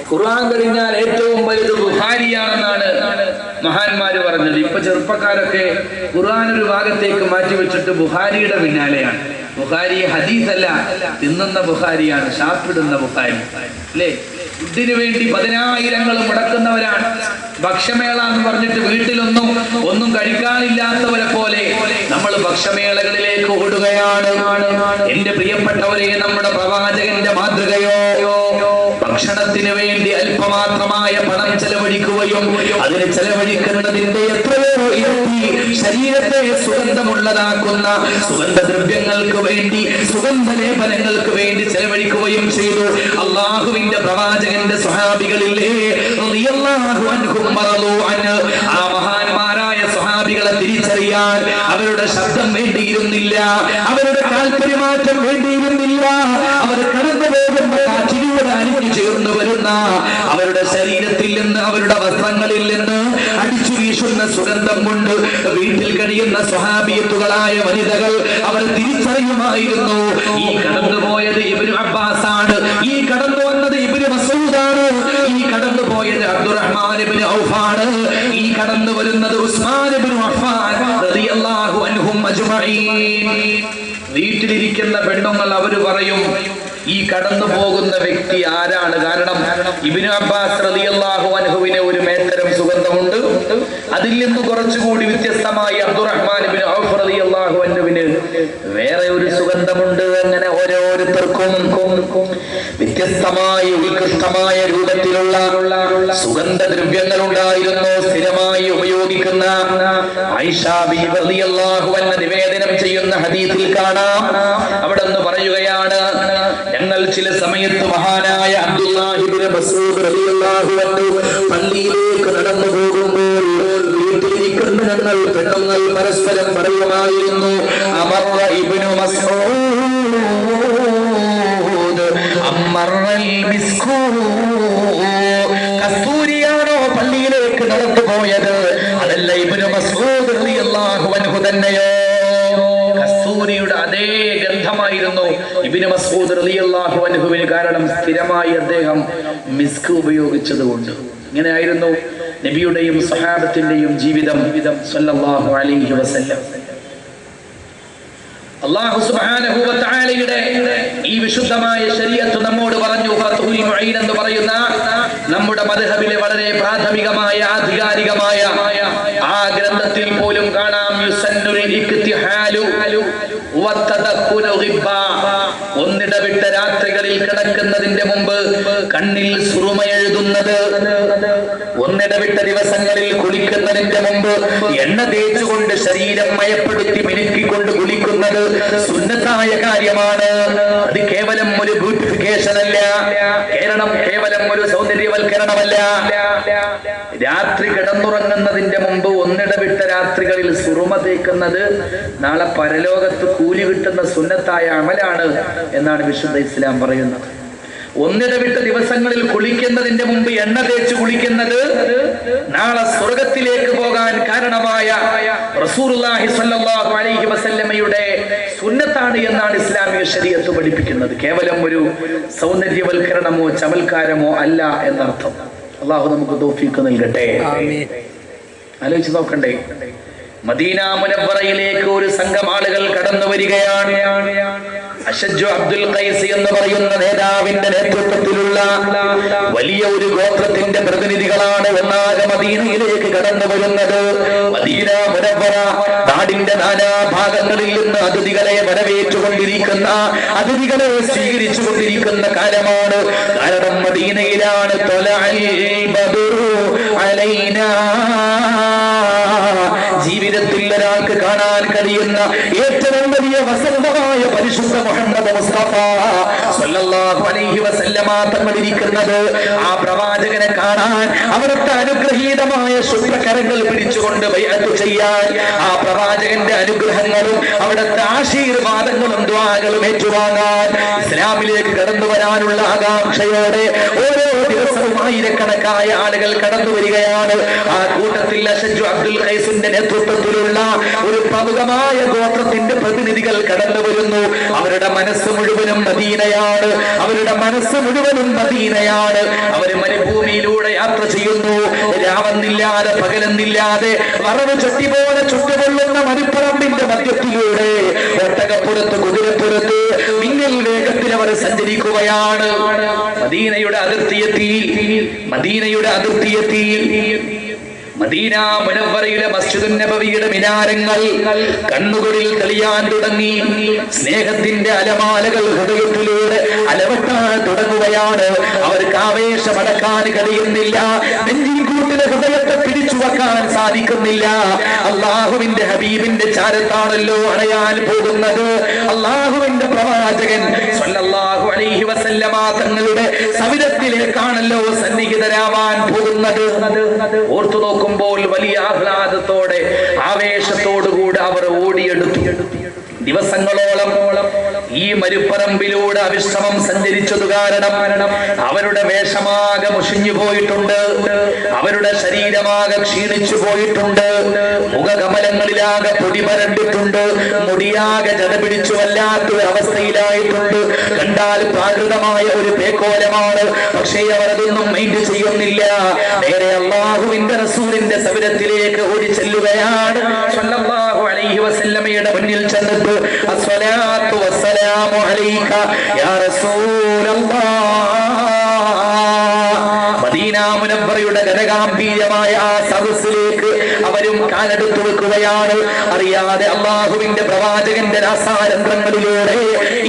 ഖുർആൻ കഴിഞ്ഞാൽ ഏറ്റവും വലുത് ബുഖാരിയാണെന്നാണ് മഹാന്മാര് പറഞ്ഞത്. ഇപ്പൊ ചെറുപ്പക്കാരൊക്കെ ഖുർആൻ ഒരു ഭാഗത്തേക്ക് മാറ്റിവെച്ചിട്ട് ബുഖാരിയുടെ പിന്നാലെയാണ്. ബുഖാരി ഹദീസല്ല, തിന്നുന്ന ബുഖാരിയാണ്, ഷാപ്പിടുന്ന ബുഖാരി അല്ലേ? ഫുഡിന് വേണ്ടി 10,000 മുടക്കുന്നവരാണ്. ഭക്ഷ്യമേള എന്ന് പറഞ്ഞിട്ട് വീട്ടിലൊന്നും കഴിക്കാനില്ലാത്തവരെ പോലെ നമ്മൾ ഭക്ഷ്യമേളകളിലേക്ക് ഓടുകയാണ്. എന്റെ പ്രിയപ്പെട്ടവരെ, നമ്മുടെ പ്രവാചകന്റെ മാതൃകയോ ഭക്ഷണത്തിന് വേണ്ടി അല്പമാത്രമായ പണം ചെലവഴിക്കുകയും അതിന് ചെലവഴിക്കുന്നതിന്റെ എത്രയോ ഇരട്ടി ശരീരത്തെ സുഗന്ധമുള്ളതാക്കുന്ന സുഗന്ധദ്രവ്യങ്ങൾക്ക് വേണ്ടി, സുഗന്ധലേപനങ്ങൾക്ക് വേണ്ടി ചെലവഴിക്കുകയും ചെയ്തു. അള്ളാഹുവിന്റെ പ്രവാചകന്റെ സ്വഹാബികളില്ലേ റളിയല്ലാഹു അൻഹും വറളൂ അൻഹു, ആ മഹാന്മാരായ സ്വഹാബികളെ തിരിച്ചറിയാൻ അവരുടെ ശബ്ദം വേണ്ടിയിരുന്നില്ല, അവരുടെ താല്പര്യമാറ്റം വേണ്ടിയിരുന്നില്ല. അവർ കടന്നു പോകുന്ന കാറ്റിലൂടെ അലിഞ്ഞു ചേർന്നു വരുന്ന അവരുടെ ശരീരത്തിൽ നിന്ന്, അവരുടെ വസ്ത്രങ്ങളിൽ നിന്ന് അടിച്ചു വീശുന്ന സുഗന്ധം കൊണ്ട് വീട്ടിൽ കഴിയുന്ന സ്വഹാബിയത്തുകളായ വനിതകൾ അവർ തിരിച്ചറിയുമായിരുന്നു. ഈ കടന്നുപോയത് ഇബ്നു അബ്ബാസ് ആണ്, ഈ കടന്നു വന്നത് ഇബ്നു മസ്ഊദാണ്, ഈ കടന്നുപോയത് അബ്ദുറഹ്മാൻ ഇബ്നു ഔഫാണ്, ഈ കടന്നു വരുന്നത് ഉസ്മാൻ ഇബ്നു അഫ്ഫാൻ റളിയല്ലാഹു അൻഹും അജ്മഈൻ. വീട്ടിലിരിക്കുന്ന പെണ്ണുങ്ങൾ അവര് പറയും ഈ കടന്നു പോകുന്ന വ്യക്തി ആരാണ്? കാരണം ഇബ്നു അബ്ബാസ് റളിയല്ലാഹു അൻഹുവിന് ഒരു മേത്തരം സുഗന്ധമുണ്ട്, അതിൽ നിന്ന് കുറച്ചുകൂടി വ്യത്യസ്തമായി അബ്ദുറഹ്മാൻ ഇബ്നു ഔഫ് റളിയല്ലാഹു അൻഹുവിന് വേറെ ഒരു സുഗന്ധമുണ്ട്. അങ്ങനെ ഓരോരുത്തർക്കും വ്യത്യസ്തമായ ഉത്കൃഷ്ടമായ രൂപത്തിലുള്ള സുഗന്ധദ്രവ്യങ്ങൾ ഉണ്ടായിരുന്നു. സ്ഥിരമായി ഉപയോഗിക്കുന്ന ആയിഷ ബീവി റളിയല്ലാഹു അൻഹ നിവേദനം ചെയ്യുന്ന ഹദീസിൽ കാണാം, അവിടെ നിന്ന് പറയുകയാണ്, ഞങ്ങൾ ചില സമയത്ത് മഹാനായ അബ്ദുല്ലാഹി ഇബ്നു മസ്ഊദ് റളിയല്ലാഹു അൻഹു പള്ളിയിലേക്ക് നടന്നു പോകുമ്പോൾ വീട്ടിലിരിക്കുന്ന ഞങ്ങൾ പെണ്ണുങ്ങൾ പരസ്പരം പറയുമായിരുന്നു, അമറ ഇബ്നു മസ്ഊദ് അമറൽ മിസ്കൂ, കസ്തൂരിയാണോ പള്ളിയിലേക്ക് നടന്നു പോയത്? അതല്ല, ഇബ്നു മസ്ഊദ് റളിയല്ലാഹു അൻഹു തന്നെയോ? കസ്തൂരിയുടെ അതേ ഗന്ധമായിരുന്നു ഇബ്നു മസ്ഊദ് റളിയല്ലാഹു അൻഹുവിന്. കാരണം സ്ഥിരമായി അദ്ദേഹം മിസ്ക് ഉപയോഗിച്ചതുകൊണ്ട്. ഇങ്ങനെയായിരുന്നു നബിയുടെയും സഹാബത്തിന്റെയും ജീവിതം സല്ലല്ലാഹു അലൈഹി വസല്ലം. അല്ലാഹു സുബ്ഹാനഹു വ തആലയുടെ ഈ വിശുദ്ധമായ ശരീഅത്ത് നമ്മോട് പറഞ്ഞു. ഫത്ഹുൽ മുഈൻ എന്ന് പറയുന്ന നമ്മുടെ മദ്ഹബിലെ വളരെ പ്രാഥമികമായ ആധികാരികമായ ആ ഗ്രന്ഥത്തിൽ പോലും കാണാം, യുസന്നുൽ ഇക്തിഹാലു വതദഖുലു ഗിബ്ബാ, ഒന്നിടവിട്ട രാത്രികളിൽ കിടക്കുന്നതിന്റെ മുമ്പ് കണ്ണിൽ സുറുമ എഴുതുന്നത്, ഒന്നിടവിട്ട ദിവസങ്ങളിൽ കുളിക്കുന്നതിന്റെ മുമ്പ് എണ്ണ തേച്ചുകൊണ്ട് ശരീരം മയപ്പെടുത്തി മിനുക്കിക്കൊണ്ട് കുളിക്കുന്നത് സുന്നത്തായ കാര്യമാണ്. അത് കേവലം ഒരു ബ്യൂട്ടിഫിക്കേഷൻ അല്ല, കേവലം ഒരു സൗന്ദര്യവൽക്കരണമല്ല. രാത്രി കിടന്നുറങ്ങുന്നതിന്റെ മുമ്പ് ഒന്നിടവിട്ട രാത്രികളിൽ സുറുമ തേക്കുന്നത് നാളെ പരലോകത്ത് കൂലി കിട്ടുന്ന സുന്നത്തായ അമലാണ് എന്നാണ് വിശുദ്ധ ഇസ്ലാം പറയുന്നത്. ഒന്നിടവിട്ട ദിവസങ്ങളിൽ കുളിക്കുന്നതിന്റെ മുമ്പ് എണ്ണ തേച്ച് കുളിക്കുന്നത് നാളെ സ്വർഗത്തിലേക്ക് പോകാൻ കാരണമായ റസൂലുള്ളാഹി സ്വല്ലല്ലാഹു അലൈഹി വസല്ലമയുടെ സുന്നത്താണ് എന്നാണ് ഇസ്ലാമിക ശരീഅത്ത് പഠിപ്പിക്കുന്നത്. കേവലം ഒരു സൗന്ദര്യവൽക്കരണമോ ചമൽക്കാരമോ അല്ല എന്നർത്ഥം. അള്ളാഹു നമുക്ക് തൗഫീഖ് നൽകട്ടെ. ആലോചിച്ച് നോക്കണ്ടേ, മദീന മുനവ്വറയിലേക്ക് ഒരു സംഘം ആളുകൾ കടന്നു വരികയാണ്. അശജ്ജു അബ്ദുൽ ഖൈസ് എന്ന് പറയുന്ന നേതാവിന്റെ നേതൃത്വത്തിലുള്ള വലിയ ഒരു ഗോത്രത്തിന്റെ പ്രതിനിധികളാണ് ഒന്നാകെ മദീനയിലേക്ക് കടന്നു വരുന്നത്. മദീന മുനവ്വറ നാടിന്റെ നാനാഭാഗങ്ങളിൽ നിന്ന് അതിഥികളെ വരവേറ്റുകൊണ്ടിരിക്കുന്ന, അതിഥികളെ സ്വീകരിച്ചു കൊണ്ടിരിക്കുന്ന കാലമാണ്. കാരണം മദീനയിലാണ് ത്വലഅൽ ബദറു അലൈനാ, ജീവിതത്തിൽ ഒരാൾക്ക് കാണാൻ കഴിയുന്ന ഏറ്റവും വലിയ വസന്തമായ പരിശുദ്ധ മുഹമ്മദ് മുസ്തഫ സല്ലല്ലാഹു അലൈഹി വസല്ലമ തങ്ങളിരിക്കുന്നത്. ആ പ്രവാചകനെ കാണാൻ, അവിടുത്തെ അനുഗ്രഹീതമായ ശുഭകരങ്ങൾ പിടിച്ചുകൊണ്ട് ബൈഅത്ത് ചെയ്യാൻ, ആ പ്രവാചകന്റെ അനുഗ്രഹങ്ങളും അവിടുത്തെ ആശീർവാദങ്ങളും ദുആകളും ഏറ്റുവാങ്ങാൻ, ഇസ്ലാമിലേക്ക് കടന്നു വരാനുള്ള ആകാംക്ഷയോടെ ഓരോ ദിവസം ദിവസവും ആയിരക്കണക്കായ ആളുകൾ കടന്നു വരികയാണ്. ആ കൂട്ടത്തിൽ അഷജു അബ്ദുൽ ഖൈസിന്റെ നേതൃത്വത്തിലുള്ള ഒരു പ്രമുഖമായ ഗോത്രത്തിന്റെ പ്രതിനിധികൾ കടന്നു വരുന്നു. അവരുടെ മനസ്സ് മുഴുവനും മദീനയാണ്. അവരുടെ മനസ്സ് മുഴുവനും മദീനയാണ്. അവര് മരുഭൂമിയിലൂടെ യാത്ര ചെയ്യുന്നു. രാവെന്നില്ലാതെ പകലെന്നില്ലാതെ വറവ് ചട്ടി പോലെ ചുട്ടുകൊള്ളുന്ന മരുപ്പറമ്പിന്റെ മധ്യത്തിലൂടെ ഒട്ടകപ്പുറത്ത് കുതിരപ്പുറത്ത് മിന്നൽ വേഗത്തിൽ അവർ സഞ്ചരിക്കുകയാണ്. മദീനയുടെ അതിർത്തിയെത്തി. മദീന മുനവ്വറയിലെ മസ്ജിദുൻ നബവിയുടെ മിനാരങ്ങൾ കണ്ണുകളിൽ തെളിയാൻ തുടങ്ങി. സ്നേഹത്തിന്റെ അലമാലകൾ ഹൃദയത്തിലൂടെ അലവട്ടാൻ തുടങ്ങുകയാണ്. അവർക്ക് ആവേശമടക്കാൻ കഴിയുന്നില്ല. നെഞ്ചിൻ കൂട്ടിലെ ഹൃദയത്തെ പിടിച്ചു വെക്കാൻ സാധിക്കുന്നില്ല. അള്ളാഹുവിന്റെ ഹബീബിന്റെ ചാരത്താണല്ലോ അണയാൻ പോകുന്നത്. അള്ളാഹുവിന്റെ പ്രവാചകൻ സ്വല്ലല്ലാഹു അലൈഹി വസല്ലമ തങ്ങളുടെ സവിധത്തിലേക്കാണല്ലോ സന്നിഹിതരാവാൻ പോകുന്നത്. ഓർത്തു നോക്കുമ്പോൾ വലിയ ആഹ്ലാദത്തോടെ ആവേശത്തോടുകൂടി അവർ ഓടിയെടുത്തു. ദിവസങ്ങളോളം ഈ മരുപ്പറമ്പിലൂടെ അവിശ്രമം സഞ്ചരിച്ചതു കാരണം അവരുടെ വേഷമാകെ മുഷിഞ്ഞു പോയിട്ടുണ്ട്. അവരുടെ ശരീരമാകെ ക്ഷീണിച്ചു പോയിട്ടുണ്ട്. മുഖകമലങ്ങളിലാകെ പൊടി പരണ്ടിട്ടുണ്ട്. മുടിയാകെ ജട പിടിച്ചു വല്ലാത്തൊരു അവസ്ഥയിലായിട്ടുണ്ട്. കണ്ടാൽ പ്രാകൃതമായ ഒരു പേക്കോലമാണ്. പക്ഷേ അവരതൊന്നും മൈൻഡ് ചെയ്യുന്നില്ല. നേരെ അല്ലാഹുവിന്റെ റസൂലിന്റെ സവിധത്തിലേക്ക് ഓടി ചെല്ലുകയാണ്. സ്വല്ലല്ലാഹു അലൈഹി വസല്ലമയുടെ മുന്നിൽ ചെന്നിട്ട് അസ്സലാത്തു വസ്സലാമു അലൈക യാ റസൂലല്ലാഹ്. മദീന മുനവ്വറയുടെ ഗതഗാംഭീര്യമായ ആ സദസ്സിലേക്ക് അവരും കാലെടുത്തു വെക്കുകയാണ്. അറിയാതെ അള്ളാഹുവിന്റെ പ്രവാചകന്റെ രാസാരന്ധ്രങ്ങളിലൂടെ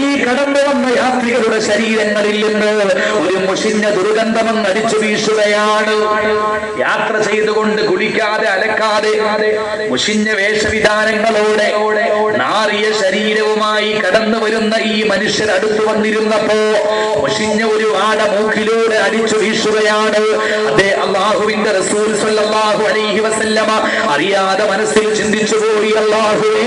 ഈ കടന്നു വന്ന യാത്രികളുടെ ശരീരങ്ങളിൽ നിന്ന് ഒരു മുഷിഞ്ഞ ദുർഗന്ധമം അടിച്ചു വീശുകയാണ്. യാത്ര ചെയ്തുകൊണ്ട് കുളിക്കാതെ അലക്കാതെ മുഷിഞ്ഞ വേഷവിധാനങ്ങളോടെ നാറിയ ശരീരവുമായി കടന്നു വരുന്ന ഈ മനുഷ്യർ അടുത്തു വന്നിരുന്നപ്പോ മുഷിഞ്ഞ ഒരു വാട മൂക്കിലൂടെ അടിച്ചു വീശുകയാണ്. അതേ അള്ളാഹുവിന്റെ റസൂൽ സ്വല്ലല്ലാഹു അലൈഹി വസല്ലമ അറിയാതെ മനസ്സിൽ ചിന്തിച്ചു പോയി, അല്ലാഹുവേ,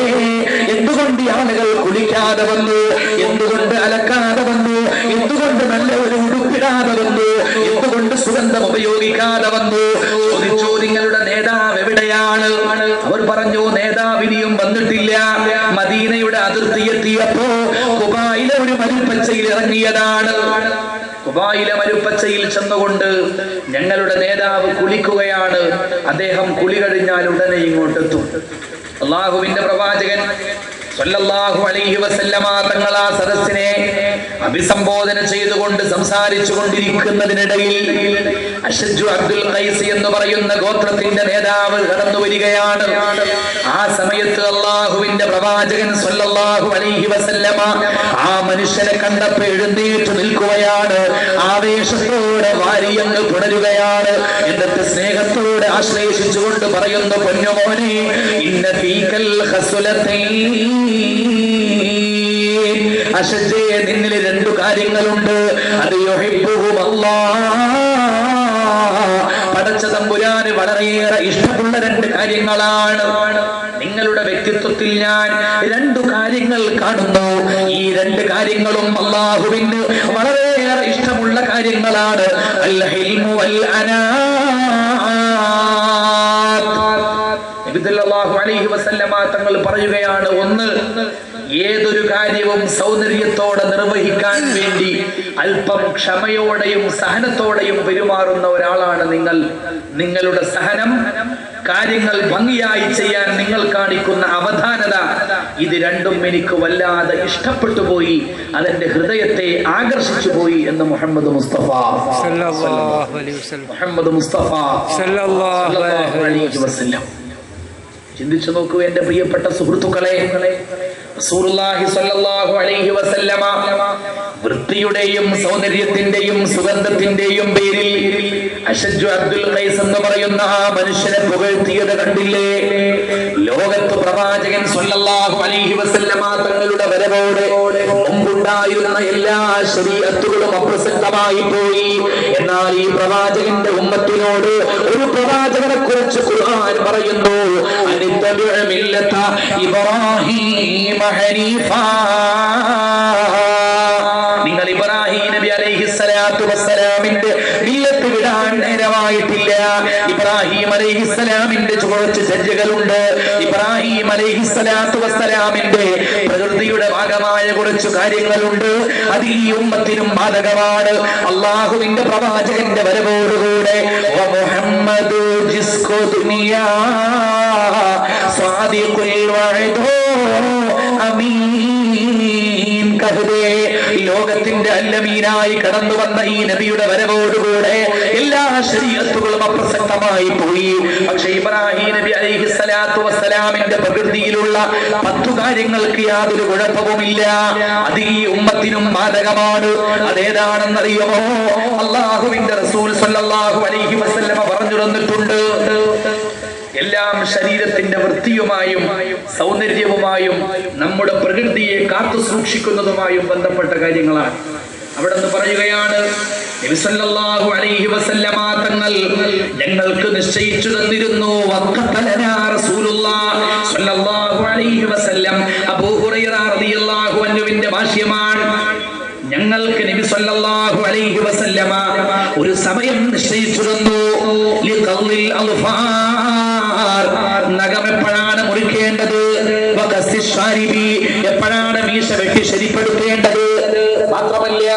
എന്തുകൊണ്ട് ആളുകൾ കുളിക്കാതെ വന്നു? എന്തുകൊണ്ട് അലക്കാതെ വന്നു? എന്തുകൊണ്ട് നല്ല ഒരു ഉടുപ്പിടാതെ വന്നു? എന്തുകൊണ്ട് സുഗന്ധം ഉപയോഗിക്കാതെ വന്നു? ചോദിച്ചു, നിങ്ങളുടെ നേതാവ് എവിടെയാണ്? അവർ പറഞ്ഞു, നേതാവിനിയും വന്നിട്ടില്ല. മദീനയുടെ അതിർത്തി എത്തിയപ്പോ ഖുബായിലെ ഒരു മരുപ്പച്ചയിൽ ഇറങ്ങിയതാണ്. ഖുബായിലെ മരുപ്പച്ചയിൽ ചെന്നുകൊണ്ട് ഞങ്ങളുടെ നേതാവ് കുളിക്കുകയാണ്. അദ്ദേഹം കുളി കഴിഞ്ഞാൽ ഉടനെ ഇങ്ങോട്ടെത്തും. അള്ളാഹുവിന്റെ പ്രവാചകൻ സ്വല്ലല്ലാഹു അലൈഹി വസല്ലമ തങ്ങൾ ആ സദസ്സിനെ അഭിസംബോധന ചെയ്തുകൊണ്ട് സംസാരിച്ചു കൊണ്ടിരിക്കുന്നതിനിടയിൽ അഷജു അബ്ദുൽ ഖൈസ് എന്ന് പറയുന്ന ഗോത്രത്തിന്റെ നേതാവ് കടന്നു വരികയാണ്. ആ സമയത്ത് അള്ളാഹുവിന്റെ പ്രവാചകൻ സ്വല്ലല്ലാഹു അലൈഹി വസല്ലമ ആ മനുഷ്യനെ കണ്ടപ്പോൾ എഴുന്നേറ്റ് നിൽക്കുകയാണ്. ആവേശത്തോടെ വാരിയങ്ങ് പുണരുകയാണ്. എന്നിട്ട് സ്നേഹത്തോടെ ആശ്ലേഷിച്ചുകൊണ്ട് പറയുന്നു, പൊന്നുമോനെ, ഇന്ന ഫീകൽ ഖസ്ലതൈൻ, അഷജേ, നിന്നിൽ രണ്ടു കാര്യങ്ങളുണ്ട്. അത് യുഹിബ്ബുഹും അല്ലാഹ്, പടച്ച തമ്പുരാന് വളരെയേറെ ഇഷ്ടമുള്ള രണ്ട് കാര്യങ്ങളാണ്. നിങ്ങളുടെ വ്യക്തിത്വത്തിൽ ഞാൻ രണ്ടു കാര്യങ്ങൾ കാണുന്നു. ഈ രണ്ട് കാര്യങ്ങളും അല്ലാഹുവിന് വളരെയേറെ ഇഷ്ടമുള്ള കാര്യങ്ങളാണ്. അൽ ഹിൽമു വൽ നബിസല്ലല്ലാഹു അലൈഹി വസല്ലമ തങ്ങൾ പറയുകയാണ്, ഒന്ന്, ഏതൊരു കാര്യവും സൗന്ദര്യത്തോടെ നിർവഹിക്കാൻ വേണ്ടി അല്പം ക്ഷമയോടെയും സഹനത്തോടെയും പെരുമാറുന്ന ഒരാളാണ് നിങ്ങൾ. നിങ്ങളുടെ സഹനം, കാര്യങ്ങൾ ഭംഗിയായി ചെയ്യാൻ നിങ്ങൾ കാണിക്കുന്ന അവധാനത, ഇത് രണ്ടും എനിക്ക് വല്ലാതെ ഇഷ്ടപ്പെട്ടു പോയി, അതെന്റെ ഹൃദയത്തെ ആകർഷിച്ചു പോയി എന്ന് മുഹമ്മദ് മുസ്തഫ സല്ലല്ലാഹു അലൈഹി വസല്ലം. ചിന്തിച്ചു നോക്കൂ എന്റെ പ്രിയപ്പെട്ട സുഹൃത്തുക്കളെ. റസൂലുള്ളാഹി സ്വല്ലല്ലാഹു അലൈഹി വസല്ലമ വൃത്തിയുടെയും സൗന്ദര്യത്തിന്റെയും സുഗന്ധത്തിന്റെയും പേരിൽ അഷജു അബ്ദുൽ ഖൈസ് എന്ന് പറയുന്ന ആ മനുഷ്യനെ പുകഴ്ത്തിയത് കണ്ടില്ലേ? ലോകത്ത് പ്രവാചകൻ സ്വല്ലല്ലാഹു അലൈഹി വസല്ലമ തങ്ങളുടെ വരവോടെ മുമ്പുണ്ടായിരുന്ന എല്ലാ ശരീഅത്തുകളും അപ്രസക്തമായി പോയി. എന്നാൽ ഈ പ്രവാചകന്റെ ഉമ്മത്തിനോട് ഒരു പ്രവാചകനെ കുറിച്ച് ഖുർആൻ പറയുന്നു, അനിത്തബിഅ മില്ലത ഇബ്രാഹീമ ഹനീഫാ. നിങ്ങൾ ഇബ്രാഹിം നബി അലൈഹിസ്സലാം അലൈഹിസ്സലാത്തു വസ്സലാമിന്റെ മില്ലത്ത് വിടാൻ നേരമായിട്ടില്ല. ഇബ്രാഹിം അലൈഹിസ്സലാമിന്റെ കുറച്ച് ചര്യകളുണ്ട്. ഇബ്രാഹിം അലൈഹിസ്സലാത്തു വസ്സലാമിന്റെ പ്രകൃതിയുടെ ഭാഗമായ കുറച്ച് കാര്യങ്ങളുണ്ട്. അത് ഈ ഉമ്മത്തിനും ബാധകമാണ്. അള്ളാഹുവിന്റെ പ്രവാചകന്റെ വരവോടുകൂടെ മുഹമ്മദ് ജിസ്കോ ദുനിയാ സാദിഖുൽ വഅദ് അമീൻ കഹ്ദേ. ലോകത്തിന്റെ അല്ലമീനായി കടന്നു വന്ന ഈ നബിയുടെ വരവോടുകൂടെ എല്ലാ ശരീഅത്തുകളും അപ്രസക്തമായി പോയി. പക്ഷേ ഇബ്രാഹിം നബി അലൈഹിസ്സലാത്തു വസ്സലാമിന്റെ പ്രകൃതിയിലുള്ള 10 കാര്യങ്ങൾക്ക് യാതൊരു കുഴപ്പവുമില്ല. അത് ഈ ഉമ്മത്തിനും ബാധകമാണ്. അതേതാണെന്നറിയുമോ? അള്ളാഹുവിന്റെ റസൂൽ സ്വല്ലല്ലാഹു അലൈഹി വസല്ലമ പറഞ്ഞു തന്നിട്ടുണ്ട്. എല്ലാം ശരീരത്തിന്റെ വൃത്തിയുമായും സൗന്ദര്യവുമായും നമ്മുടെ പ്രകൃതിയെ കാത്തു സൂക്ഷിക്കുന്നതുമായും ബന്ധപ്പെട്ട കാര്യങ്ങളാണ്. അവിടെ നിന്ന് പറയുകയാണ്, നബി സല്ലല്ലാഹു അലൈഹി വസല്ലമ തങ്ങൾ ഞങ്ങൾക്ക് നിശ്ചയിച്ചു തന്നിരുന്നു. വഖതലനാ റസൂലുള്ളാഹി സ്വല്ലല്ലാഹു അലൈഹി വസല്ലം. അബൂ ഹുറൈറ റളിയല്ലാഹു അൻഹുവിന്റെ ഭാഷ്യമാണ്. ഞങ്ങൾക്ക് നബി സല്ലല്ലാഹു അലൈഹി വസല്ലമ ഒരു സമയം നിശ്ചയിച്ചു തന്നു. ലിഖളിൽ അൽഫാർ, നഖം എപ്പോഴാണ് മുറിക്കേണ്ടത്, വഖസ്സിശ്ശാരിബി, എപ്പോഴാണ് മീശ വെട്ടി ശരിപ്പെടുത്തേണ്ടത്. മാത്രമല്ല,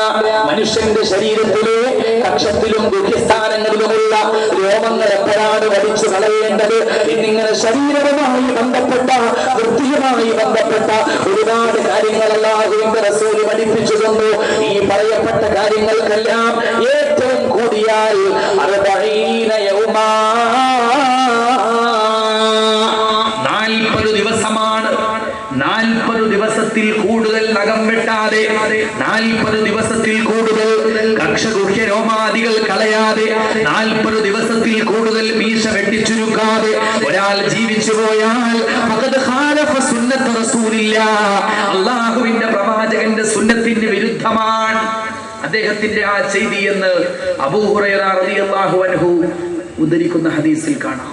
മനുഷ്യന്റെ ശരീരത്തിലെ കക്ഷത്തിലും ഗുഹ്യസ്ഥാനങ്ങളിലുമുള്ള രോമങ്ങൾ എപ്പോഴാണ് വലിച്ചു കളയേണ്ടത് എന്നിങ്ങനെ ശരീരവുമായി ബന്ധപ്പെട്ട വൃത്തിയുമായി ബന്ധപ്പെട്ട ഒരുപാട് കാര്യങ്ങൾ അല്ലാഹുവിന്റെ റസൂൽ പഠിപ്പിച്ചു തന്നു. ഈ പറയപ്പെട്ട കാര്യങ്ങൾക്കെല്ലാം ഏറ്റവും കൂടിയാൽ 40 യൗമാ, 40 ദിവസമാണ്. 40 ദിവസത്തിൽ കൂടുതൽ നഖം വെട്ടാതെ, 40 ദിവസത്തിൽ കൂടുതൽ കക്ഷഗുഹ്യ രോമാദികൾ കളയാതെ, 40 ദിവസത്തിൽ കൂടുതൽ മീശ വെട്ടിച്ചുരുക്കാതെ ഒരാൾ ജീവിച്ചു പോയാൽ അള്ളാഹുവിന്റെ പ്രവാചകന്റെ സുന്നത്തിന് വിരുദ്ധമാണ് അദ്ദേഹത്തിന്റെ ആ ചെയ്തി എന്ന് അബൂ ഹുറൈറ റളിയല്ലാഹു അൻഹു ഉദ്ധരിക്കുന്ന ഹദീസിൽ കാണാം.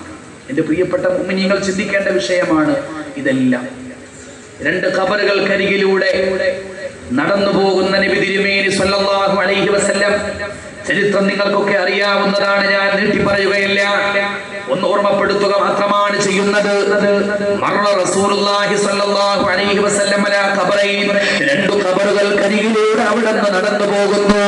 എന്റെ പ്രിയപ്പെട്ട മുഅ്മിനീങ്ങൾ, ചിന്തിക്കേണ്ട വിഷയമാണ് ഇതെല്ലാം. 2 ഖബറുകൾക്കരികിലൂടെ നടന്നു പോകുന്ന നബി തിരുമേനി സ്വല്ലല്ലാഹു അലൈഹി വസല്ലം, ചരിത്രം നിങ്ങൾക്കൊക്കെ അറിയാവുന്നതാണ്, ഞാൻ നീട്ടി പറയുകയില്ല. ഒന്ന് ഓർമ്മപ്പെടുത്തുക മാത്രമാണ് ചെയ്യുന്നത്. മർറ റസൂലുള്ളാഹി സ്വല്ലല്ലാഹു അലൈഹി വസല്ലം അലാ ഖബറൈൻ, 2 ഖബറുകൾക്കരികിലൂടെ അവിടുന്ന് നടന്നു പോകുന്നു.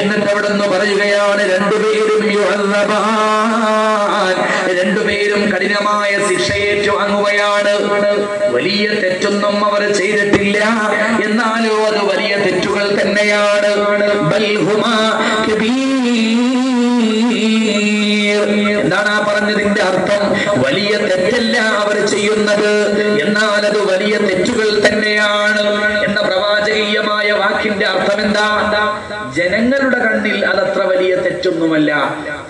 എന്നിട്ട് അവിടുന്ന് പറയുകയാണ്, 2 പേരും യുഅദ്ദബാൻ, 2 പേരും കഠിനമായ ശിക്ഷയേറ്റു വാങ്ങുകയാണ്. വലിയ തെറ്റൊന്നും അവർ ചെയ്തിട്ടില്ല, എന്നാലോ അത് വലിയ തെറ്റുകൾ തന്നെയാണ്. ബൽഹുമാ എന്താണ് ആ പറഞ്ഞതിന്റെ അർത്ഥം? വലിയ തെറ്റല്ല അവർ ചെയ്യുന്നത്, എന്നാൽ അത് വലിയ തെറ്റുകൾ തന്നെയാണ് എന്ന പ്രവാചകീയമായ വാക്കിന്റെ അർത്ഥം എന്താ? ജനങ്ങളുടെ കണ്ണിൽ അതത്ര വലിയ തെറ്റൊന്നുമല്ല,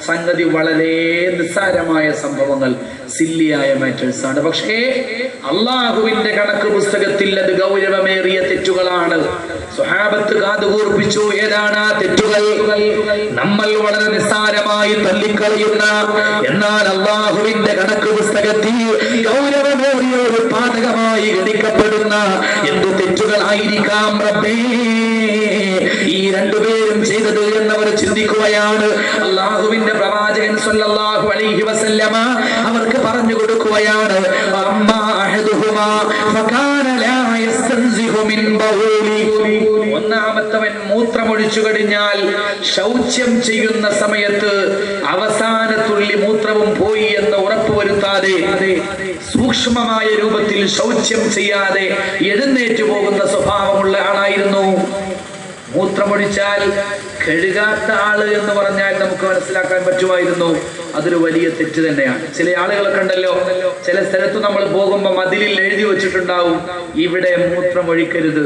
സംഗതി വളരെ നിസ്സാരമായ സംഭവങ്ങൾ, സില്ലിയായ മാറ്റേഴ്സ് ആണ്. പക്ഷേ അള്ളാഹുവിന്റെ കണക്ക് പുസ്തകത്തിൽ അത് ഗൗരവമേറിയ തെറ്റുകളാണ്. സ്വഹാബത്ത് കാതുകൂർപ്പിച്ചു. ഏതാണ് ആ തെറ്റുകൾ? നമ്മൾ വളരെ നിസ്സാരമായി തള്ളിക്കളയുന്ന, എന്നാൽ അള്ളാഹുവിന്റെ കണക്ക് പുസ്തകത്തിൽ ഗൗരവമേറിയ ഒരു പാതകമായി ഗണിക്കപ്പെടുന്ന എന്തു തെറ്റുകളായിരിക്കാം റബ്ബേ ഈ 2 പേരും ചെയ്തത് എന്നവർ ചിന്തിക്കുകയാണ്. അള്ളാഹുവിന്റെ പ്രവാചകൻ സ്വല്ലല്ലാഹു അലൈഹി വസല്ലമ അവർക്ക് പറഞ്ഞു കൊടുക്കുകയാണ്, അമ്മാ അഹദുഹുമാ ഫകാന ലാ യസ്തൻസിഹു മിൻ ബൗലി. ഒന്നാമത്തവൻ മൂത്രമൊഴിച്ചു കഴിഞ്ഞാൽ ശൗച്യം ചെയ്യുന്ന സമയത്ത് അവസാന തുള്ളി മൂത്രവും പോയി എന്ന് ഉറപ്പുവരുത്താതെ സൂക്ഷ്മമായ രൂപത്തിൽ ശൗച്യം ചെയ്യാതെ എഴുന്നേറ്റ് പോകുന്ന സ്വഭാവമുള്ള ആളായിരുന്നു. മൂത്രമൊഴിച്ചാൽ കഴുകാത്ത ആള് എന്ന് പറഞ്ഞാൽ നമുക്ക് മനസ്സിലാക്കാൻ പറ്റുമായിരുന്നു, അതൊരു വലിയ തെറ്റ് തന്നെയാണ്. ചില ആളുകളൊക്കെ ഉണ്ടല്ലോ, ചില സ്ഥലത്ത് നമ്മൾ പോകുമ്പോൾ മതിലിൽ എഴുതി വെച്ചിട്ടുണ്ടാവും, ഇവിടെ മൂത്രമൊഴിക്കരുത്.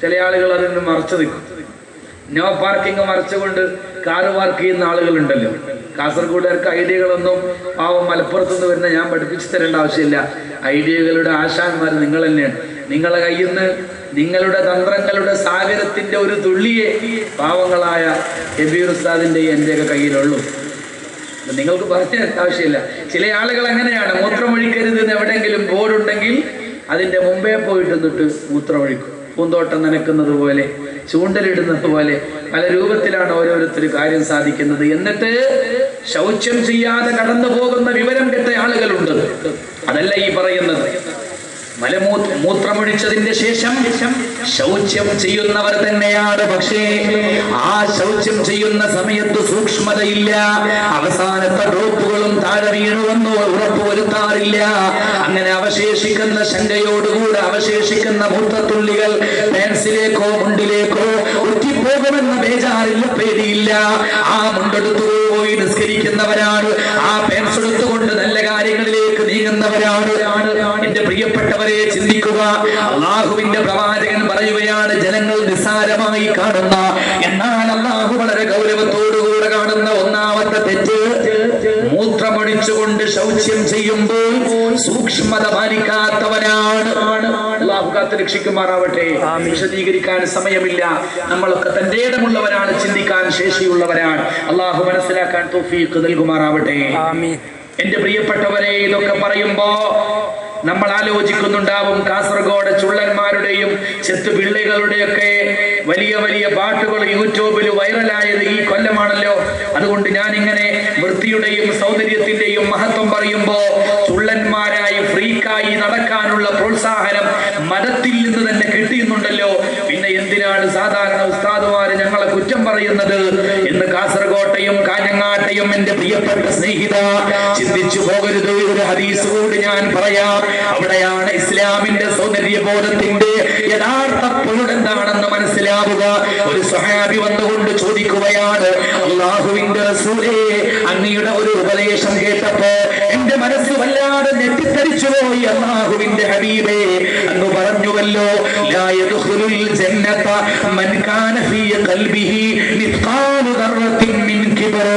ചില ആളുകൾ അതിന് മറച്ചു നിൽക്കും. നോ പാർക്കിംഗ് മറച്ചുകൊണ്ട് കാറ് പാർക്ക് ചെയ്യുന്ന ആളുകളുണ്ടല്ലോ. കാസർഗോഡുകാർക്ക് ഐഡിയകളൊന്നും പാവം മലപ്പുറത്തുനിന്ന് വരുന്ന ഞാൻ പഠിപ്പിച്ചു തരേണ്ട ആവശ്യമില്ല. ഐഡിയകളുടെ ആശാന്മാർ നിങ്ങൾ തന്നെയാണ്. നിങ്ങളെ കയ്യിൽ നിന്ന് നിങ്ങളുടെ തന്ത്രങ്ങളുടെ സാഗരത്തിന്റെ ഒരു തുള്ളിയെ പാവങ്ങളായ എബീർ ഉസ്താദിന്റെ എന്റെയൊക്കെ കയ്യിലുള്ളൂ. നിങ്ങൾക്ക് പറഞ്ഞ ആവശ്യമില്ല. ചില ആളുകൾ അങ്ങനെയാണ്, മൂത്രമൊഴിക്കരുത് എന്ന് എവിടെയെങ്കിലും ബോർഡുണ്ടെങ്കിൽ അതിന്റെ മുമ്പേ പോയിട്ട് തൊട്ട് മൂത്രമൊഴിക്കും. പൂന്തോട്ടം നനക്കുന്നത് പോലെ ചൂണ്ടലിടുന്നത് പോലെ പല രൂപത്തിലാണ് ഓരോരുത്തർ കാര്യം സാധിക്കുന്നത്. എന്നിട്ട് ശൗച്യം ചെയ്യാതെ കടന്നു പോകുന്ന വിവരം കെട്ട ആളുകളുണ്ട്. അതല്ല ഈ പറയുന്നത്. മൂത്രമൊഴിച്ചതിന്റെ ശേഷം ശൗച്യം ചെയ്യുന്നവർ തന്നെയാണ്. പക്ഷേ ആ ശൗച്യം ചെയ്യുന്ന സമയത്ത് സൂക്ഷ്മതയില്ല. അവസാനത്തെ ഡ്രോപ്പുകളും താഴെ വീണുവെന്ന് ഉറപ്പുവരുത്താറില്ല. അങ്ങനെ അവശേഷിക്കുന്ന ശങ്കയോടുകൂടെ അവശേഷിക്കുന്ന മൂത്രത്തുള്ളികൾ പാൻസിലേക്കോ മുണ്ടിലേക്കോ ഉറ്റിപ്പോകുമെന്ന ബേജാറില്ല, പേടിയില്ല. ആ മുണ്ടെടുത്തു പോയി നിസ്കരിക്കുന്നവരാണ്. ആ പാൻസ് എടുത്തുകൊണ്ട് നല്ല കാര്യങ്ങളിലേക്ക് നീങ്ങുന്നവരാണ്. എന്റെ പ്രിയപ്പെട്ടവരെ, ചിന്തിക്കുക. അള്ളാഹുവിന്റെ പ്രവാചകൻ പറയുകയാണ്, ജനങ്ങൾ നിസ്സാരമായി കാണുന്ന, എന്നാൽ അള്ളാഹു വളരെ ഗൗരവത്തോടുകൂടെ കാണുന്ന ഒന്നാമത്തെ തെറ്റ്, മൂത്രമൊഴിച്ചുകൊണ്ട് ശൗച്യം ചെയ്യുമ്പോൾ സൂക്ഷ്മത പാലിക്കാത്തവനാണ്. അള്ളാഹു കാത്ത് രക്ഷിക്കുമാറാവട്ടെ. വിശദീകരിക്കാൻ സമയമില്ല. നമ്മളൊക്കെ തന്റെ ഇടമുള്ളവരാണ്, ചിന്തിക്കാൻ ശേഷിയുള്ളവരാണ്. അള്ളാഹു മനസ്സിലാക്കാൻ തൗഫീഖ് നൽകുമാറാവട്ടെ. എന്റെ പ്രിയപ്പെട്ടവരെ, ഇതൊക്കെ പറയുമ്പോ നമ്മൾ ആലോചിക്കുന്നുണ്ടാവും, കാസർഗോഡ് ചുള്ളന്മാരുടെയും ചെത്തുപിള്ളികളുടെയൊക്കെ വലിയ വലിയ പാട്ടുകൾ യൂട്യൂബിൽ വൈറലായത് ഈ കൊല്ലമാണല്ലോ. അതുകൊണ്ട് ഞാനിങ്ങനെ വൃത്തിയുടെയും സൗന്ദര്യത്തിന്റെയും മഹത്വം പറയുമ്പോ ചുള്ളന്മാരായി ഫ്രീക്കായി നടക്കാനുള്ള പ്രോത്സാഹനം മതത്തിൽ നിന്ന് തന്നെ കിട്ടിയുന്നുണ്ടല്ലോ. പിന്നെ എന്തിനാണ് സാധാരണ ഉസ്താദുമാര് ഞങ്ങളെ കുറ്റം പറയുന്നത് എന്ന് കാസർഗോട്ടെയും കാഞ്ഞങ്ങാട്ടെയും എന്റെ പ്രിയപ്പെട്ട സ്നേഹിത ചിന്തിച്ചു പോകരുത്. ഒരു ഹദീസ് കൂടി ഞാൻ പറയാം. അവിടെയാണ് ഇസ്ലാമിന്റെ സൗന്ദര്യബോധത്തിന്റെ യഥാർത്ഥ പൊരുൾ എന്താണെന്ന് മനസ്സിലാവുക. ഒരു സ്വഹാബി വന്നുകൊണ്ട് ചോദിക്കുകയാണ്, അല്ലാഹുവിന്റെ റസൂലേ, അങ്ങയുടെ ഒരു ഉപദേശം കേട്ടപ്പോ എന്റെ മനസ്സ് വല്ലാതെ ഞെട്ടിത്തരിച്ചു പോയി. അല്ലാഹുവിന്റെ ഹബീബേ, അങ്ങ് പറഞ്ഞുവല്ലോ, ലാ യദ്ഖുലുൽ ജന്നത മൻ കാന ഫീ ഖൽബിഹി മിത്ഖാലു ദർറത്തിൻ മിൻ കിബ്ർ.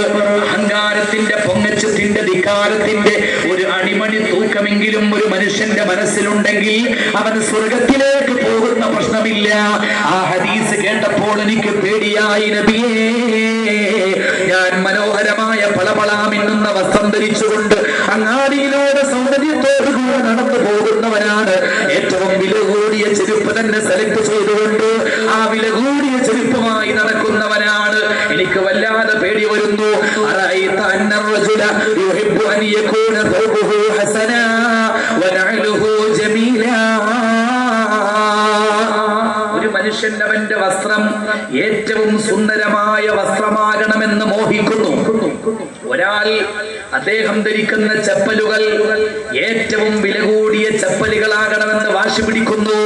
അഹങ്കാരത്തിന്റെ, പൊങ്ങച്ചത്തിന്റെ, ധിക്കാരത്തിന്റെ ഒരു അണിമണി തൂക്കമെങ്കിലും ഒരു മനുഷ്യന്റെ മനസ്സിലുണ്ടെങ്കിൽ അവൻ സ്വർഗത്തിലേക്ക് പോകുന്ന പ്രശ്നമില്ല. ആ ഹദീസ് കേട്ടപ്പോൾ എനിക്ക് പേടിയായി നബിയേ. ഞാൻ മനോഹരമായ പളപളാമിന്നുന്ന വസ്ത്രം ധരിച്ചുകൊണ്ട് അങ്ങാടിയിലൂടെ സൗന്ദര്യത്തോടുകൂടെ നടന്നു പോകുന്നവനാണ്. ഏറ്റവും വില കൂടിയ ചെരുപ്പ് തന്നെ സെലക്ട് ചെയ്തുകൊണ്ട് ആ വില കൂടിയ ചെരുപ്പുമായി നടക്കുന്നവനാണ്. എനിക്ക് വല്ലാതെ പേടി വരുന്നു. ഒരു മനുഷ്യൻ അവന്റെ വസ്ത്രം ഏറ്റവും സുന്ദരമായ വസ്ത്രമാകണമെന്ന് മോഹിക്കുന്നു. ഒരാൾ അദ്ദേഹം ധരിക്കുന്ന ചപ്പലുകൾ ഏറ്റവും വില കൂടിയ ചപ്പലുകളാകണമെന്ന് വാശി പിടിക്കുന്നു.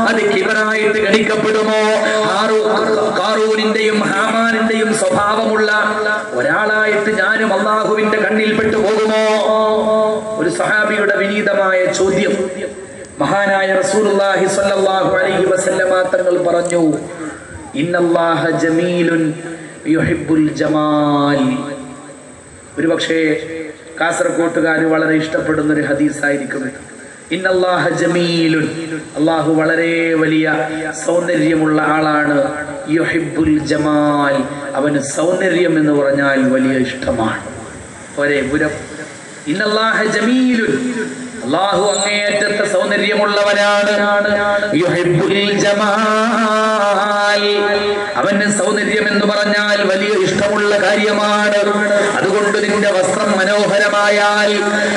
അത് കിബറായിട്ട് ഗണിക്കപ്പെടുമോ? ഖാറൂനിന്റെയും ഹാമാനിന്റെയും സ്വഭാവമുള്ള ഒരാളായിട്ട് ഞാനും അള്ളാഹുവിന്റെ കണ്ണിൽപ്പെട്ടു പോകുമോ? ഒരു സഹാബിയുടെ വിനീതമായ ചോദ്യം. മഹാനായ റസൂലുള്ളാഹി സ്വല്ലല്ലാഹു അലൈഹി വസല്ലമ തങ്ങൾ പറഞ്ഞു, ഇന്നല്ലാഹ ജമീലുൻ യുഹിബ്ബുൽ ജമാൽ. ഒരുപക്ഷേ കാസർകോട്ടുകാർ വളരെ ഇഷ്ടപ്പെടുന്ന ഒരു ഹദീസായിരിക്കും. ഇന്നല്ലാഹ ജമീലുൻ, അല്ലാഹു വളരെ വലിയ സൗന്ദര്യമുള്ള ആളാണ്. യുഹിബ്ബുൽ ജമാൽ, അവന് സൗന്ദര്യം എന്ന് പറഞ്ഞാൽ വലിയ ഇഷ്ടമാണ്. ഒരേ പുരം. ഇന്നല്ലാഹ ജമീലുൻ, അല്ലാഹു അങ്ങേയറ്റത്തെ സൗന്ദര്യമുള്ളവനാണ്. യുഹിബ്ബുൽ ജമാൽ, അവന് സൗന്ദര്യം എന്ന് പറഞ്ഞാൽ വലിയ ഇഷ്ടമുള്ള കാര്യമാണ്. അതുകൊണ്ട് നിന്റെ വസ്ത്രം മനോഹരമായാൽ,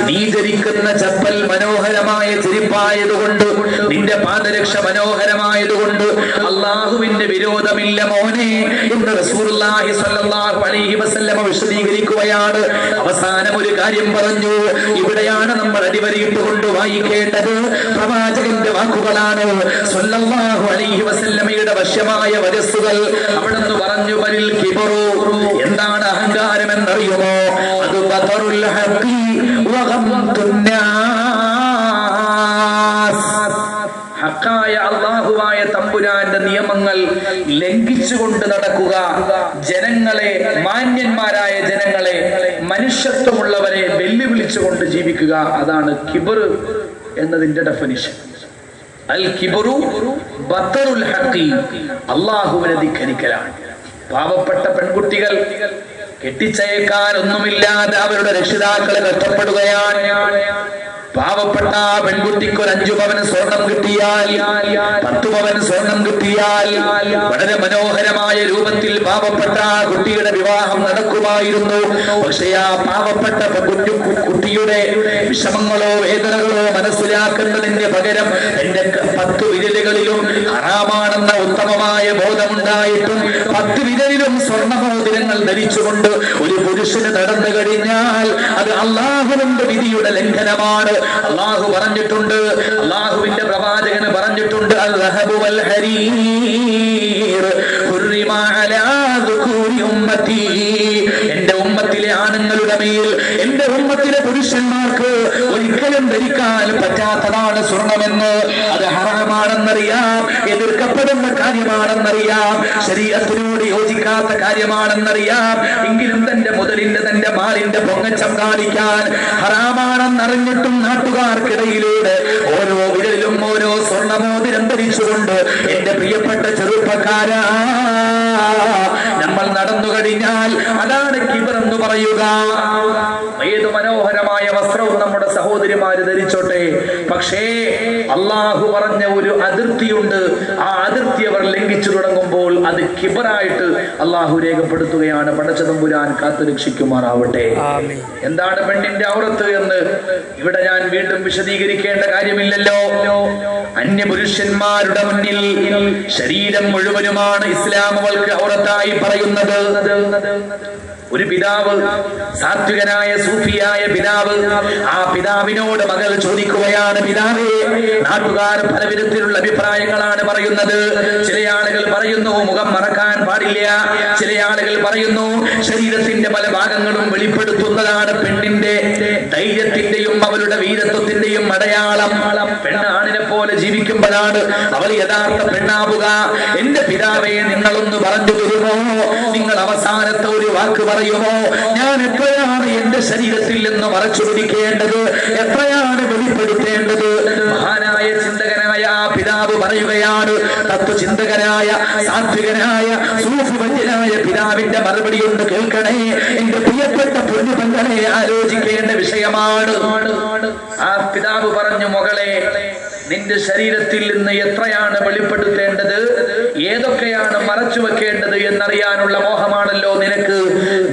നീ ധരിക്കുന്ന ചപ്പൽ മനോഹരമായ ചെരുപ്പായതുകൊണ്ട്, നിന്റെ പാദരക്ഷ മനോഹരമായതുകൊണ്ട് അള്ളാഹുവിന്റെ വിരോധമില്ല മോനെ എന്ന് റസൂലുള്ളാഹി സ്വല്ലല്ലാഹു അലൈഹി വസല്ലമ വിശദീകരിക്കുകയാണ്. അവസാനം ഒരു കാര്യം പറഞ്ഞു. ഇവിടെയാണ് നമ്മൾ അടിവരയിട്ടുകൊണ്ട് വായിക്കേണ്ടത്. പ്രവാചകന്റെ വാക്കുകളാണ്. സ്വല്ലല്ലാഹു അലൈഹി വസല്ലമയുടെ വശ്യമായ വരസ്സുകൾ അവിടുന്ന് പറഞ്ഞു, ബലിൽ കിബറു, എന്താണ് അഹങ്കാരം എന്നറിയുമോ? അത് ബതറുൽ ഹഖി വഗംതുൻ നാസ്. ഹക്കായ അല്ലാഹുവായ തമ്പുരാന്റെ നിയമങ്ങൾ ലംഘിച്ചുകൊണ്ട് നടക്കുക, ജനങ്ങളെ, മാന്യന്മാരായ ജനങ്ങളെ, മനുഷ്യത്വമുള്ളവരെ വെല്ലുവിളിച്ചുകൊണ്ട് ജീവിക്കുക. അതാണ് കിബർ എന്നതിന്റെ ഡെഫിനിഷൻ. അൽ കിബറു ബതറുൽ ഹഖി, അല്ലാഹുവിനെ ധിക്കരിക്കലാണ്. പാവപ്പെട്ട പെൺകുട്ടികൾ കെട്ടിച്ചയക്കാൻ ഒന്നുമില്ലാതെ അവരുടെ രക്ഷിതാക്കളെ കഷ്ടപ്പെടുകയാണ്. പാവപ്പെട്ട പെൺകുട്ടിക്ക് ഒരു 5 പവന് സ്വർണം കിട്ടിയാൽ, 10 പവന് സ്വർണം കിട്ടിയാൽ വളരെ മനോഹരമായ രൂപത്തിൽ പാവപ്പെട്ട കുട്ടിയുടെ വിവാഹം നടക്കുമായിരുന്നു. പക്ഷേ ആ പാവപ്പെട്ട കുട്ടിയുടെ വിഷമങ്ങളോ വേദനകളോ മനസ്സിലാക്കുന്നതിന് പകരം എന്റെ 10 വിരലുകളിലും ഹറാമാണെന്ന ഉത്തമമായ ബോധമുണ്ടായിട്ടും 10 വിരലിലും സ്വർണ്ണമോതിരങ്ങൾ ധരിച്ചുകൊണ്ട് ഒരു പുരുഷന് നടന്നു കഴിഞ്ഞാൽ അത് അള്ളാഹുവിന്റെ വിധിയുടെ ലംഘനമാണ്. അള്ളാഹു പറഞ്ഞിട്ടുണ്ട്, അള്ളാഹുവിന്റെ പ്രവാചകന് പറഞ്ഞിട്ടുണ്ട്, അൽ-റഹബു വൽ ഹരീർ ഹുർരിമ അലാ ദുഖൂരി ഉമ്മത്തി. എന്റെ ഉമ്മത്തിലെ ആണുങ്ങളുടെ മേൽ, എന്റെ ഉമ്മത്തിലെ പുരുഷന്മാർക്ക് ഒരിക്കലും ധരിക്കാൻ പറ്റാത്തതാണ് സ്വർണമെന്ന്. അത് ഹറാമാണെന്നറിയാം, എതിർക്കപ്പെടുന്ന കാര്യമാണെന്നറിയാം, ശരീഅത്തിനോട് യോജിക്കാത്ത കാര്യമാണെന്നറിയാം. എങ്കിലും തന്റെ മുതലിന്റെ, തന്റെ മാലിന്റെ പൊങ്ങച്ചം കാണിക്കാൻ ഹറാമാണെന്നറിഞ്ഞിട്ടും നാട്ടുകാർക്കിടയിലൂടെ ഓരോ വിരലിലും ഓരോ സ്വർണ്ണമോതിരം ധരിച്ചുകൊണ്ട് എന്റെ പ്രിയപ്പെട്ട ചെറുപ്പക്കാരാ, നമ്മൾ നടന്നു കഴിഞ്ഞാൽ അതാണ് കിബർ എന്ന് പറയുക. ഏത് മനോഹരമായ വസ്ത്രവും നമ്മുടെ സഹോദരിമാര് ധരിച്ചോട്ടെ, പക്ഷേ അള്ളാഹു പറഞ്ഞ ഒരു അതിർത്തിയുണ്ട്. ആ അതിർത്തി അവർ ലംഘിച്ചു തുടങ്ങുമ്പോൾ അത് കിബറായിട്ട് അള്ളാഹു രേഖപ്പെടുത്തുകയാണ്. പടച്ചതമ്പുരാൻ കാത്തു രക്ഷിക്കുമാറാവട്ടെ. എന്താണ് പെണ്ണിന്റെ ഔറത്ത് എന്ന് ഇവിടെ ഞാൻ വീണ്ടും വിശദീകരിക്കേണ്ട കാര്യമില്ലല്ലോ. അന്യപുരുഷന്മാരുടെ മുന്നിൽ ശരീരം മുഴുവനുമാണ് ഇസ്ലാം അവൾക്ക് ഔറത്തായി പറയുന്നത്. ഒരു പിതാവ്, സാത്വികനായ സൂഫിയായ പിതാവ്, ആ പിതാവിനോട് മകൾ ചോദിക്കുകയാണ്, പിതാവേ, നാട്ടുകാർ പല വിധത്തിലുള്ള അഭിപ്രായങ്ങളാണ് പറയുന്നത്. ചില ആളുകൾ പറയുന്നു മുഖം മറക്കാൻ പാടില്ല, ചില ആളുകൾ പറയുന്നു ശരീരത്തിന്റെ പല ഭാഗങ്ങളും വെളിപ്പെടുത്തുന്നതാണ് പെണ്ണിന്റെ ധൈര്യത്തിന്റെയും അവളുടെ വീരത്വത്തിന്റെയും അടയാളം. പെണ്ണാണിനെ പോലെ ജീവിക്കുമ്പോഴാണ് അവൾ യഥാർത്ഥ പെണ്ണാവുക. എന്റെ പിതാവേ, നിങ്ങളൊന്ന് പറഞ്ഞു തരുമോ? നിങ്ങൾ അവസാനത്തെ ഒരു വാക്ക് പറയുമോ? ഞാൻ എത്രയാണ് എന്റെ ശരീരത്തിൽ നിന്ന് മറച്ചു പിടിക്കേണ്ടത്, എത്രയാണ് വെളിപ്പെടുത്തേണ്ടത്? മഹാനായ ചിന്തകനായ ആ പിതാവ് പറയുകയാണ്. തത്വചിന്തകനായ, സാത്വികനായ, സൂഫിവര്യനായ പിതാവിന്റെ മറുപടി ഒന്ന് കേൾക്കണേ. എന്റെ പ്രിയപ്പെട്ട പൊന്നുപെങ്ങളെ, ആലോചിക്കേണ്ട വിഷയമാണ്. ആ പിതാവ് പറഞ്ഞു, മകളെ, നിന്റെ ശരീരത്തിൽ നിന്ന് എത്രയാണ് വെളിപ്പെടുത്തേണ്ടത്, ഏതൊക്കെയാണ് മറച്ചു വെക്കേണ്ടത് എന്നറിയാനുള്ള മോഹമാണല്ലോ നിനക്ക്.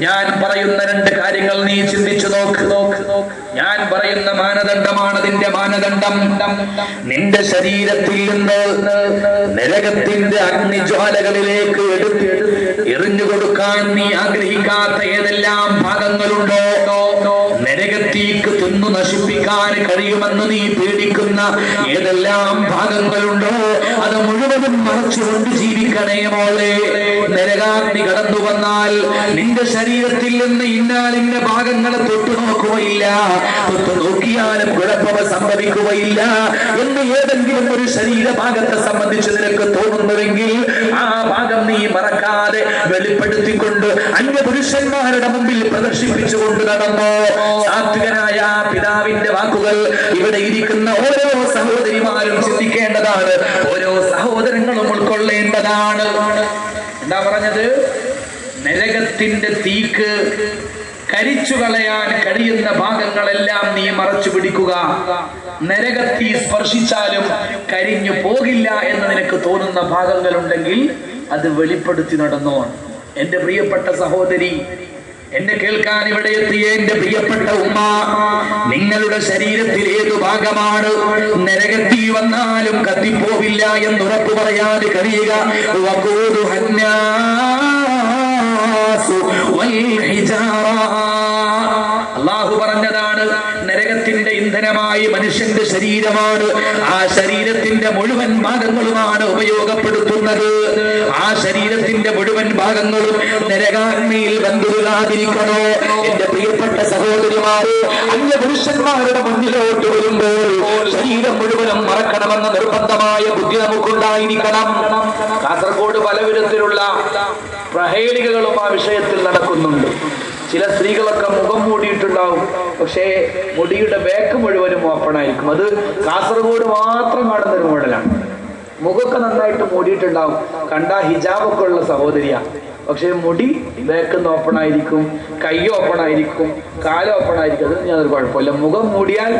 ഞാൻ പറയുന്ന 2 കാര്യങ്ങൾ നീ ചിന്തിച്ചു നോക്ക്. ഞാൻ പറയുന്ന മാനദണ്ഡമാണ് നിന്റെ മാനദണ്ഡം. നിന്റെ ശരീരത്തിൽ നിന്ന് നരകത്തിന്റെ അഗ്നിജ്വാലകളിലേക്ക് എറിഞ്ഞു കൊടുക്കാൻ നീ ആഗ്രഹിക്കാത്ത ഏതെല്ലാം ഭാഗങ്ങളുണ്ടോ, നരകത്തീക്ക് തിന്നു നശിപ്പിക്കാൻ കഴിയുമെന്ന് നീ പേടിക്കുന്ന ഏതെല്ലാം ഭാഗങ്ങളുണ്ടോ, അത് മുഴുവനും മറച്ചുകൊണ്ട് ജീവിക്കണേ മോളെ. നരകാഗ്നി കടന്നു വന്നാൽ നിന്റെ ശരീരത്തിൽ നിന്ന് ഇന്നാലിന്ന ഭാഗങ്ങളെ തൊട്ടു നോക്കുകയില്ല, തൊട്ടു നോക്കിയാലും കുഴപ്പം സംഭവിക്കുകയില്ല എന്ന് ഏതെങ്കിലും ഒരു ശരീരഭാഗത്തെ സംബന്ധിച്ച് നിനക്ക് തോന്നുന്നുവെങ്കിൽ ആ ഭാഗം നീ മറക്കാതെ വെളിപ്പെടുത്തിക്കൊണ്ട് അന്യപുരുഷന്മാരുടെ മുമ്പിൽ പ്രദർശിപ്പിച്ചുകൊണ്ട് നടന്നോ. സാത്വികനായ പിതാവിന്റെ വാക്കുകൾ ഇവിടെ ഇരിക്കുന്ന ഓരോ സഹോദരിമാരും ചിന്തിക്കേണ്ടതാണ്, ഓരോ സഹോദരങ്ങളും ഉൾക്കൊള്ളേണ്ടതാണ്. എന്താ പറഞ്ഞത്? നരകത്തിന്റെ തീക്ക് കരിച്ചു കളയാൻ കഴിയുന്ന ഭാഗങ്ങളെല്ലാം നീ മറച്ചു പിടിക്കുക. നരകത്തീ സ്പർശിച്ചാലും കരിഞ്ഞു പോകില്ല എന്ന് നിനക്ക് തോന്നുന്ന ഭാഗങ്ങളുണ്ടെങ്കിൽ അത് വെളിപ്പെടുത്തി നടന്നോ. എന്റെ പ്രിയപ്പെട്ട സഹോദരി, എന്നെ കേൾക്കാൻ ഇവിടെ എത്തിയ എന്റെ പ്രിയപ്പെട്ട ഉമ്മ, നിങ്ങളുടെ ശരീരത്തിൽ ഏതു ഭാഗമാണ് നരകത്തീ വന്നാലും കത്തിപ്പോവില്ല എന്നുറപ്പ് പറയാതെ കഴിയുക. അല്ലാഹു പറഞ്ഞതാണ്, നരകത്തിന്റെ ഇന്ധനമായി മനുഷ്യന്റെ ശരീരമാണ്. ആ ശരീരത്തിന്റെ മുഴുവൻ ഭാഗങ്ങളുമാണ് ഉപയോഗപ്പെടുത്തുന്നത്. ആ ശരീരത്തിന്റെ മുഴുവൻ ഭാഗങ്ങളും നരകാഗ്നിയിൽ ബന്ധുവിലാതിരിക്കണോ. എന്റെ പ്രിയപ്പെട്ട സഹോദരിമാരെ, അന്യപുരുഷന്മാരുടെ മുന്നിലോട്ട് വരുമ്പോൾ ശരീരം മുഴുവനും മറക്കണമെന്ന നിർബന്ധമായ ബുദ്ധി നമുക്കുണ്ടായിരിക്കണം. കാസർഗോഡ് പല വിധത്തിലുള്ള പ്രഹേളികകളും ആ വിഷയത്തിൽ നടക്കുന്നുണ്ട്. ചില സ്ത്രീകളൊക്കെ മുഖം മൂടിയിട്ടുണ്ടാവും, പക്ഷേ മുടിയുടെ ബാക്ക് മുഴുവനും ഓപ്പണായിരിക്കും. അത് കാസർഗോഡ് മാത്രം കാണുന്ന ഒരു മോഡലാണ്. മുഖമൊക്കെ നന്നായിട്ട് മൂടിയിട്ടുണ്ടാവും, കണ്ടാ ഹിജാബൊക്കെ ഉള്ള സഹോദരിയാ. പക്ഷെ മുടി ബാക്ക് ഓപ്പൺ ആയിരിക്കും, കൈ ഓപ്പൺ ആയിരിക്കും, കാല് ഓപ്പൺ ആയിരിക്കും. അതൊന്നും ഞാനൊരു കുഴപ്പമില്ല. മുഖം മൂടിയാൽ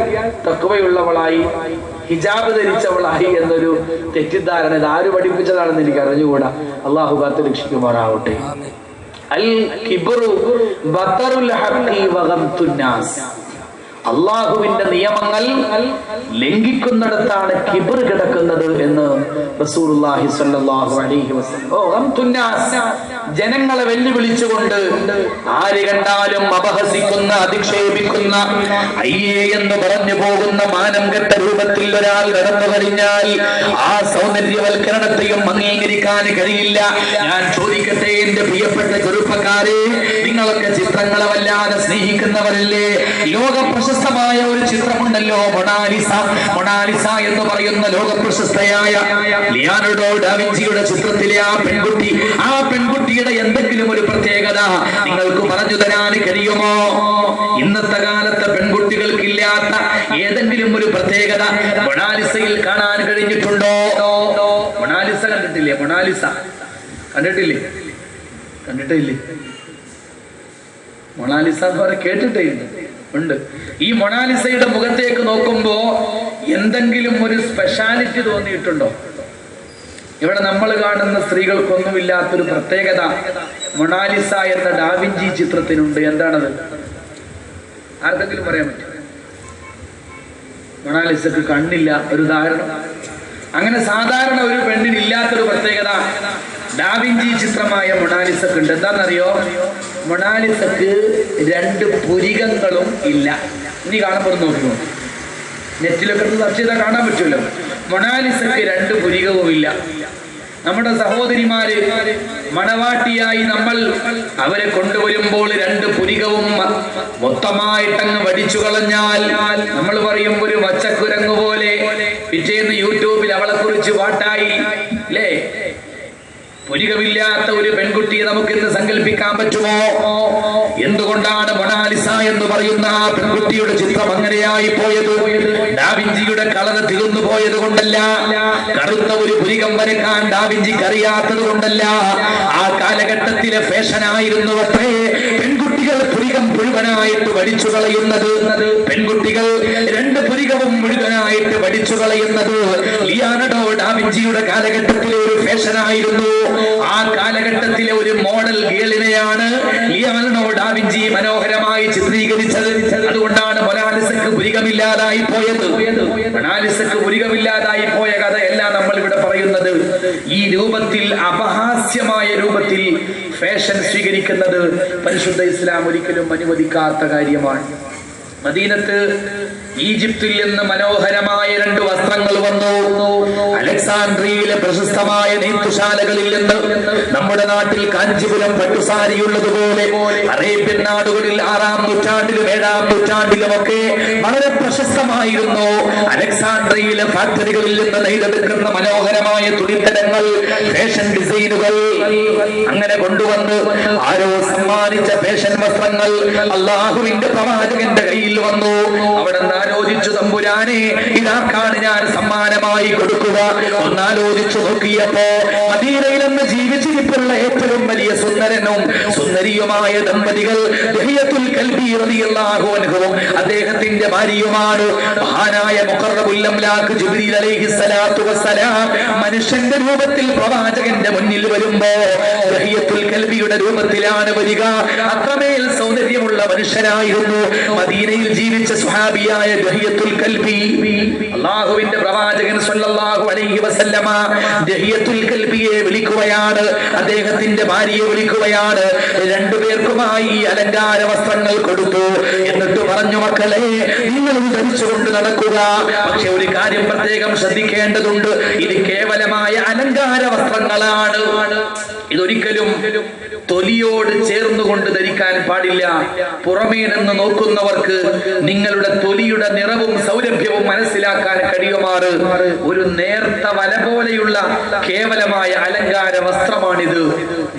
തഖ്വയുള്ളവളായി, ഹിജാബ് ധരിച്ചവളായി എന്നൊരു തെറ്റിദ്ധാരണ ഇത് ആര് പഠിപ്പിച്ചതാണെന്ന് എനിക്ക് അറിഞ്ഞുകൂടാ. അള്ളാഹു കാത്ത് രക്ഷിക്കുമാറാവട്ടെ. അൽ കിബ്റു ബതറുൽ ഹഖി വഗംതുൻ നാസ്. അള്ളാഹുവിന്റെ നിയമങ്ങൾ ലംഘിക്കുന്നിടത്താണ് കിബ്ർ കിടക്കുന്നത് എന്ന് റസൂലുള്ളാഹി സ്വല്ലല്ലാഹു അലൈഹി വസല്ലം. ജനങ്ങളെ വെല്ലുവിളിച്ചുകൊണ്ട് ആര് കണ്ടാലും അപഹസിക്കുന്ന, അധിക്ഷേപിക്കുന്ന, അയ്യേ എന്ന് പറഞ്ഞു പോകുന്ന മാനം കെട്ട രൂപത്തിൽ ഒരാൾ നടന്നു കഴിഞ്ഞാൽ ആ സൗന്ദര്യവൽക്കരണത്തെയും അംഗീകരിക്കാൻ കഴിയില്ല. ഞാൻ ചോദിക്കട്ടെ എന്റെ പ്രിയപ്പെട്ട ചെറുപ്പക്കാരെ, നിങ്ങളൊക്കെ ചിത്രങ്ങളെ വല്ലാതെ സ്നേഹിക്കുന്നവരല്ലേ? ലോക പ്രശസ്തമായ ഒരു ചിത്രമുണ്ടല്ലോ, മൊണാലിസ. മൊണാലിസ എന്ന് പറയുന്ന ലോക പ്രശസ്തയായ ലിയോനാർഡോ ഡാവിഞ്ചിയുടെ ചിത്രത്തിലെ ആ പെൺകുട്ടിയുടെ എന്തെങ്കിലും ഒരു പ്രത്യേകത നിങ്ങൾക്ക് പറഞ്ഞു തരാൻ കഴിയുമോ? ഇന്നത്തെ കാലത്തെ പെൺകുട്ടികൾക്കില്ലാത്ത ഏതെങ്കിലും ഒരു പ്രത്യേകത മൊണാലിസയിൽ കാണാൻ കഴിഞ്ഞിട്ടുണ്ടോ? മൊണാലിസ കണ്ടിട്ടില്ലേ? മൊണാലിസ കണ്ടിട്ടില്ലേ? മൊണാലിസ എന്ന് പറയാൻ കേട്ടിട്ടേ ഉണ്ട്. ഈ മൊണാലിസയുടെ മുഖത്തേക്ക് നോക്കുമ്പോ എന്തെങ്കിലും ഒരു സ്പെഷ്യാലിറ്റി തോന്നിയിട്ടുണ്ടോ? ഇവിടെ നമ്മൾ കാണുന്ന സ്ത്രീകൾക്കൊന്നുമില്ലാത്തൊരു പ്രത്യേകത മൊണാലിസ എന്ന ഡാവിഞ്ചി ചിത്രത്തിനുണ്ട്. എന്താണത്? ആർക്കെങ്കിലും പറയാൻ പറ്റും? മൊണാലിസക്ക് കണ്ണില്ല, ഒരു ഉദാഹരണം. അങ്ങനെ സാധാരണ ഒരു പെണ്ണിനില്ലാത്തൊരു പ്രത്യേകത ഡാവിഞ്ചി ചിത്രമായ മൊണാലിസക്ക് ഉണ്ട്. എന്താണെന്നറിയോ? മൊണാലിസക്ക് 2 പുരികങ്ങളും ഇല്ല. ഇനി കാണുമ്പോൾ നോക്കിക്കോ, നെറ്റിലൊക്കെ സെർച്ച് ചെയ്താൽ കാണാൻ പറ്റുമല്ലോ. മൊണാലിസക്ക് 2 പുരികവും ഇല്ല. നമ്മുടെ സഹോദരിമാര് മണവാട്ടിയായി നമ്മൾ അവരെ കൊണ്ടുവരുമ്പോൾ 2 പുരികവും മൊത്തമായിട്ടങ്ങ് വടിച്ചു കളഞ്ഞാൽ നമ്മൾ പറയും ഒരു വച്ചക്കുരങ്ങ് പോലെ. പിറ്റേന്ന് യൂട്യൂബിൽ അവളെ കുറിച്ച് പാട്ടായി അല്ലേ? പുരികമില്ലാത്ത ഒരു പെൺകുട്ടിയെ നമുക്ക് ഇന്ന് സങ്കല്പിക്കാൻ പറ്റുമോ? എന്തുകൊണ്ടാണ് മൊണാലിസ എന്ന് പറയുന്ന ആ പെൺകുട്ടിയുടെ ചിത്രം അങ്ങനെയായി പോയത്? ഡാവിഞ്ചിയുടെ കളർ തീർന്നു പോയത് കൊണ്ടല്ല, കറുത്ത ഒരു പുരികം വരക്കാൻ ഡാവിഞ്ചിക്ക് അറിയാത്തത് കൊണ്ടല്ല. ആ കാലഘട്ടത്തിലെ ഫാഷനായിരുന്നു അത്രേ പെൺകുട്ടികൾ പുരികം മുഴുവനായിട്ട് വടിച്ചു കളയുന്നത്. പെൺകുട്ടികൾ 2 പുരികവും മുഴുവനായിട്ട് വടിച്ചു കളയുന്നത് ലിയോനാർഡോ ഡാവിഞ്ചിയുടെ കാലഘട്ടത്തിലെ ഒരു ഫാഷനായിരുന്നു. ആ കാലഘട്ടത്തിലെ ഒരു മോഡൽ ഗേളിനെയാണ് ലിയോനാർഡോ ഡാവിഞ്ചി മനോഹരമായി ചിത്രീകരിച്ചത്. അതുകൊണ്ടാണ് മൊണാലിസക്ക് പുരികമില്ലാതായി പോയത്. മൊണാലിസക്ക് പുരികമില്ലാതായി പോയ കഥയല്ല നമ്മൾ ഇവിടെ പറയുന്നത്. ഈ രൂപത്തിൽ, അപഹാസ്യമായ രൂപത്തിൽ ഫാഷൻ സ്വീകരിക്കുന്നത് പരിശുദ്ധ ഇസ്ലാം ഒരിക്കലും അനുവദിക്കാത്ത കാര്യമാണ്. മദീനത്ത് ഈജിപ്തിൽ നിന്ന് മനോഹരമായ 2 വസ്ത്രങ്ങൾ വന്നു. അലക്സാണ്ട്രിയയിലെ പ്രശസ്തമായ നെയ്ത്തുശാലകളിൽ നിന്ന് നമ്മുടെ നാട്ടിൽ കാഞ്ചീപുരം പട്ടുസാരിയുള്ളതുപോലെ അറേബ്യൻ നാടുകളിൽ 6-ാം നൂറ്റാണ്ടിലും 7-ാം നൂറ്റാണ്ടിലുമൊക്കെ വളരെ പ്രശസ്തമായിരുന്നു. അലക്സാണ്ട്രിയയിലെ ഫാക്ടറികളിൽ നിന്ന് നെയ്തെടുക്കുന്ന മനോഹരമായ തുണിത്തരങ്ങൾ, ഫാഷൻ ഡിസൈനുകൾ അങ്ങനെ കൊണ്ടുവന്ന് ആരോ സമ്മാനിച്ച ഫാഷൻ വസ്ത്രങ്ങൾ അള്ളാഹുവിന്റെ പ്രവാചകന്റെ കയ്യിൽ വന്നു. അവിടെ ആലോചിച്ചു, തമ്പുരാനെ ഇതാക്കാണ് ഞാൻ സമ്മാനമായി കൊടുക്കുക. ഒന്നാലോചിച്ചു നോക്കിയപ്പോ മദീനയിൽ നിന്ന് ജീവിച്ചിരിപ്പുള്ള ഏറ്റവും വലിയ സുന്ദരനും സുന്ദരിയുമായ ദമ്പതികൾ ദഹിയത്തുൽ കൽബി റളിയല്ലാഹു അൻഹുവും അദ്ദേഹത്തിന്റെ ഭാര്യയുമാണ്. മഹാനായ മുഖറബുൽ അംലാഖ് ജിബ്രീൽ അലൈഹിസ്സലാത്തു വസ്സലാം മനുഷ്യന്റെ രൂപത്തിൽ പ്രവാചകന്റെ മുന്നിൽ വരുമ്പോ ദഹിയത്തുൽ കൽബിയുടെ രൂപത്തിലാണ് വരിക. അത്രമേൽ സൗന്ദര്യമുള്ള മനുഷ്യനായിരുന്നു മദീനയിൽ ജീവിച്ച സുഹാബിയായ ദഹിയത്തുൽ കൽബി. അല്ലാഹുവിന്റെ പ്രവാചകൻ സ്വല്ലല്ലാഹു അലൈഹി വസല്ലമ ദഹിയത്തുൽ കൽബിയെ വിളിക്കുകയാണ്, അദ്ദേഹത്തിന്റെ ഭാര്യയെ വിളിക്കുകയാണ്. 2 പേർക്കുമായി അലങ്കാര വസ്ത്രങ്ങൾ കൊടുത്തു. എന്നിട്ട് പറഞ്ഞു, മക്കളെ നിങ്ങൾ ഇത് ധരിച്ചുകൊണ്ട് നടക്കുക. പക്ഷെ ഒരു കാര്യം പ്രത്യേകം ശ്രദ്ധിക്കേണ്ടതുണ്ട്, ഇത് കേവലമായ അലങ്കാര വസ്ത്രങ്ങളാണ്. ഇതൊരിക്കലും തൊലിയോട് ചേർന്നുകൊണ്ട് ധരിക്കാൻ പാടില്ല. പുറമേ നിന്ന് നോക്കുന്നവർക്ക് നിങ്ങളുടെ തൊലിയുടെ നിറവും സൗരഭ്യവും മനസ്സിലാക്കാൻ കഴിയുമാറ് ഒരു നേർത്ത വല പോലെയുള്ള കേവലമായ അലങ്കാര വസ്ത്രമാണിത്.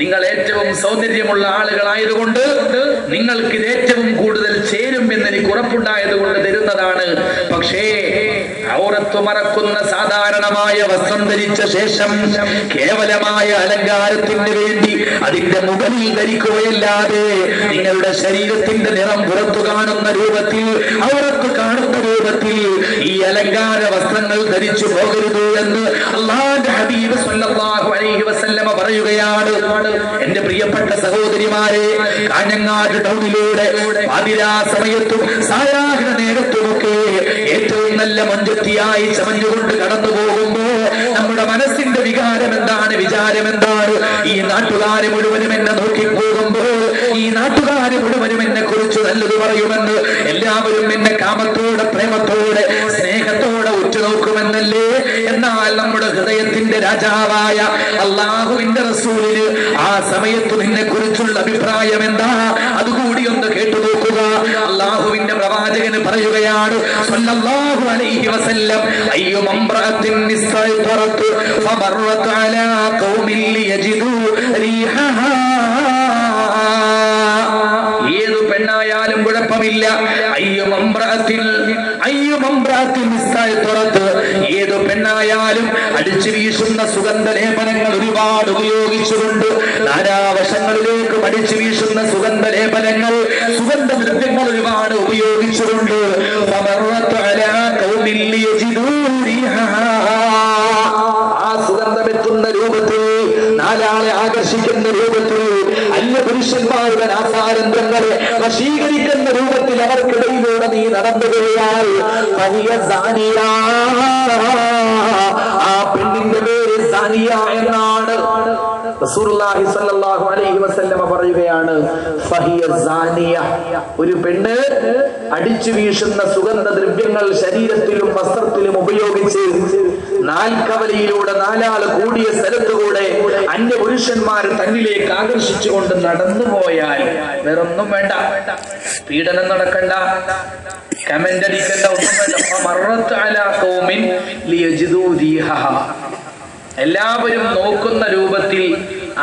നിങ്ങൾ ഏറ്റവും സൗന്ദര്യമുള്ള ആളുകളായതുകൊണ്ട് നിങ്ങൾക്ക് ഇത് ഏറ്റവും കൂടുതൽ ചേരും എന്ന് എനിക്ക് ഉറപ്പുണ്ടായത് കൊണ്ട് തരുന്നതാണ്. പക്ഷേ ഔറത്ത് മറക്കുന്ന സാധാരണമായ വസ്ത്രം ധരിച്ച ശേഷം കേവലമായ അലങ്കാരത്തിന് വേണ്ടി അതിന്റെ മുകളിൽ ധരിക്കുകയല്ലാതെ നിങ്ങളുടെ ശരീരത്തിന്റെ നിറം പുറത്തു കാണുന്ന രൂപത്തിൽ, ഔറത്ത് കാണുന്ന രൂപത്തിൽ ഈ അലങ്കാര വസ്ത്രങ്ങൾ ധരിച്ചു പോകരുത് എന്ന് അല്ലാഹുവിന്റെ ഹബീബ് സ്വല്ലല്ലാഹു അലൈഹി വസല്ലമ പറയുകയാണ്. എന്റെ പ്രിയപ്പെട്ട സഹോദരിമാരെ, കാഞ്ഞങ്ങാട് ടൗണിലൂടെ പാതിരാ സമയത്തും സായാഹ്ന നേരത്തുമൊക്കെ ഏറ്റവും നല്ല മഞ്ചത്തിയായി ചമഞ്ഞുകൊണ്ട് കടന്നു പോകുമ്പോ നമ്മുടെ മനസ്സിന്റെ വികാരം എന്താണ്, വിചാരം എന്താണ്? ഈ നാട്ടുകാരെ മുഴുവനും എന്നെ നോക്കി പോകുമ്പോൾ ഈ നാട്ടുകാരെ മുഴുവനും എന്നെ കുറിച്ച് നല്ലത് പറയുമെന്ന്, എല്ലാവരും എന്നെ കാമത്തോടെ, പ്രേമത്തോടെ, സ്നേഹത്തോടെ ഉറ്റുനോക്കുമെന്നല്ലേ? എന്നാൽ നമ്മുടെ ഹൃദയത്തിന്റെ രാജാവായ അള്ളാഹുവിന്റെ റസൂലിന് ആ സമയത്ത് നിന്നെ കുറിച്ചുള്ള അഭിപ്രായം എന്താ? അതുകൂടി ഒന്ന് കേട്ടു നോക്കുക. അള്ളാഹുവിന്റെ പ്രവാചകന് പറയുകയാണ് സ്വല്ലല്ലാഹു അലൈഹി വസല്ലം, അയ്യും അംറഅത്തിൻ നിസ്തൈറത്ത് ഫമറത് അലാ ഖൗമിൻ ലിയജിദു റീഹഹാ. ഏതു പെണ്ണായാലും കുഴപ്പമില്ല, അയ്യും അംറഅത്തിൻ നിസ്തൈറത്ത്, ഏതു പെണ്ണായാലും അടിച്ചു വീശുന്ന സുഗന്ധലേപനങ്ങൾ ഒരുപാട് ഉപയോഗിച്ചുകൊണ്ട്, നാനാവശങ്ങളിലേക്ക് അടിച്ചു വീശുന്ന സുഗന്ധലേപനങ്ങൾ, സുഗന്ധദ്രവ്യങ്ങൾ ഒരുപാട് ഉപയോഗിച്ചുകൊണ്ട് ആ സുഗന്ധമെത്തുന്ന രൂപത്തിൽ, നാലാളെ ആകർഷിക്കുന്ന രൂപത്തിൽ, അന്യപുരുഷന്മാരുടെ ആസാരന്ധങ്ങളെ വശീകരിക്കുന്ന രൂപത്തിൽ അവർക്കിടയിലൂടെ നീ നടന്നു പോയാൽ ആ പെണ്ണിന്റെ പേര് സാനിയ എന്നാണ്. റസൂലുള്ളാഹി സ്വല്ലല്ലാഹു അലൈഹി വസല്ലമ പറയുകയാണ്, ഫഹിയ സാനിയ, ഒരു പെണ്ണ് അടിച്ചു വീശുന്ന സുഗന്ധദ്രവ്യങ്ങൾ ശരീരത്തിലും വസ്ത്രത്തിലും ഉപയോഗിച്ച് നാൽക്കവലയിലൂടെ, നാലാള് കൂടിയ സ്ഥലത്തുകൂടെ അന്യപുരുഷന്മാർ തന്നിലേക്ക് ആകർഷിച്ചുകൊണ്ട് നടന്നു പോയാൽ വേറൊന്നും വേണ്ട, പീഡനം നടക്കണ്ട, കമന്റ് അടിക്കണ്ട, ഒന്നും വേണ്ട. എല്ലാവരും നോക്കുന്ന രൂപത്തിൽ,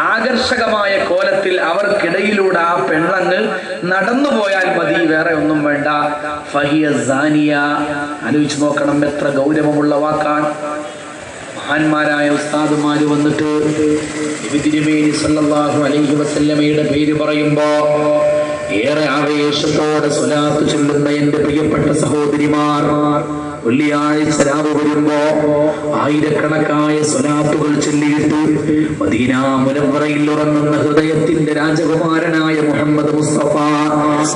ആകർഷകമായ കോലത്തിൽ അവർക്കിടയിലൂടെ ആ പെണ്ണങ്ങ് നടന്നു പോയാൽ മതി, വേറെ ഒന്നും വേണ്ട. ഫഹിയ സാനിയ. ആലോചിച്ച് നോക്കണം, എത്ര ഗൗരവമുള്ള വാക്കാണ്. മഹാന്മാരായ ഉസ്താദുമാര് വന്നിട്ട് നബി തിരുമേനി സല്ലല്ലാഹു അലൈഹി വസല്ലമയുടെ പേര് പറയുമ്പോ ഏറെ ആവേശത്തോടെ സ്വലാത്ത് ചൊല്ലുന്ന എന്റെ പ്രിയപ്പെട്ട സഹോദരിമാർ, വെള്ളിയാഴ്ച രാവ് വരുമ്പോ ആയിരക്കണക്കായ സ്വലാത്തുകൾ ചൊല്ലിയിട്ട് മദീന മുനവ്വറയിൽ ഉറങ്ങുന്ന ഹൃദയത്തിന്റെ രാജകുമാരനായ മുഹമ്മദ് മുസ്തഫ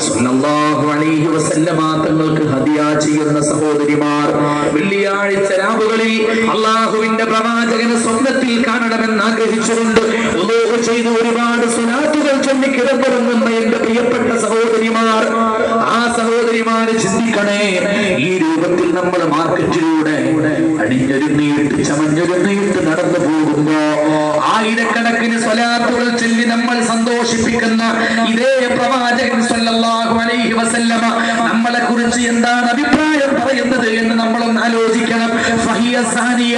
സ്വല്ലല്ലാഹു അലൈഹി വസല്ലമ തങ്ങൾക്ക് ഹദിയ ചെയ്യുന്ന സഹോദരിമാർ, വെള്ളിയാഴ്ച രാവുകളിൽ അള്ളാഹുവിന്റെ പ്രവാചകനെ സ്വപ്നത്തിൽ കാണണമെന്ന് ആഗ്രഹിച്ചുകൊണ്ട് വുളൂഅ് ചെയ്ത് ഒരുപാട് സ്വലാത്തുകൾ ചൊല്ലി കിടന്നുറങ്ങുന്ന എന്റെ പ്രിയപ്പെട്ട സഹോദരിമാർ, ആ സഹോദരിമാരെ ചിന്തിക്കണേ. ഈ രൂപത്തിൽ നമ്മൾ മാർക്കറ്റിലൂടെ അണിഞ്ഞൊരുങ്ങിയിട്ട് ചമഞ്ഞൊരുങ്ങിയിട്ട് നടന്നു പോകുമ്പോ ആയിരക്കണക്കിന് സ്വലാത്തുകൾ ചൊല്ലി നമ്മൾ സന്തോഷിപ്പിക്കുന്ന ഇതേ പ്രവാചകൻ സ്വല്ലല്ലാഹു അലൈഹി വസല്ലമ നമ്മളെ കുറിച്ച് എന്താണ് അഭിപ്രായം പറയുന്നത് എന്ന് നമ്മളൊന്ന് ആലോചിക്കണം. ഫഹിയ സാനിയ.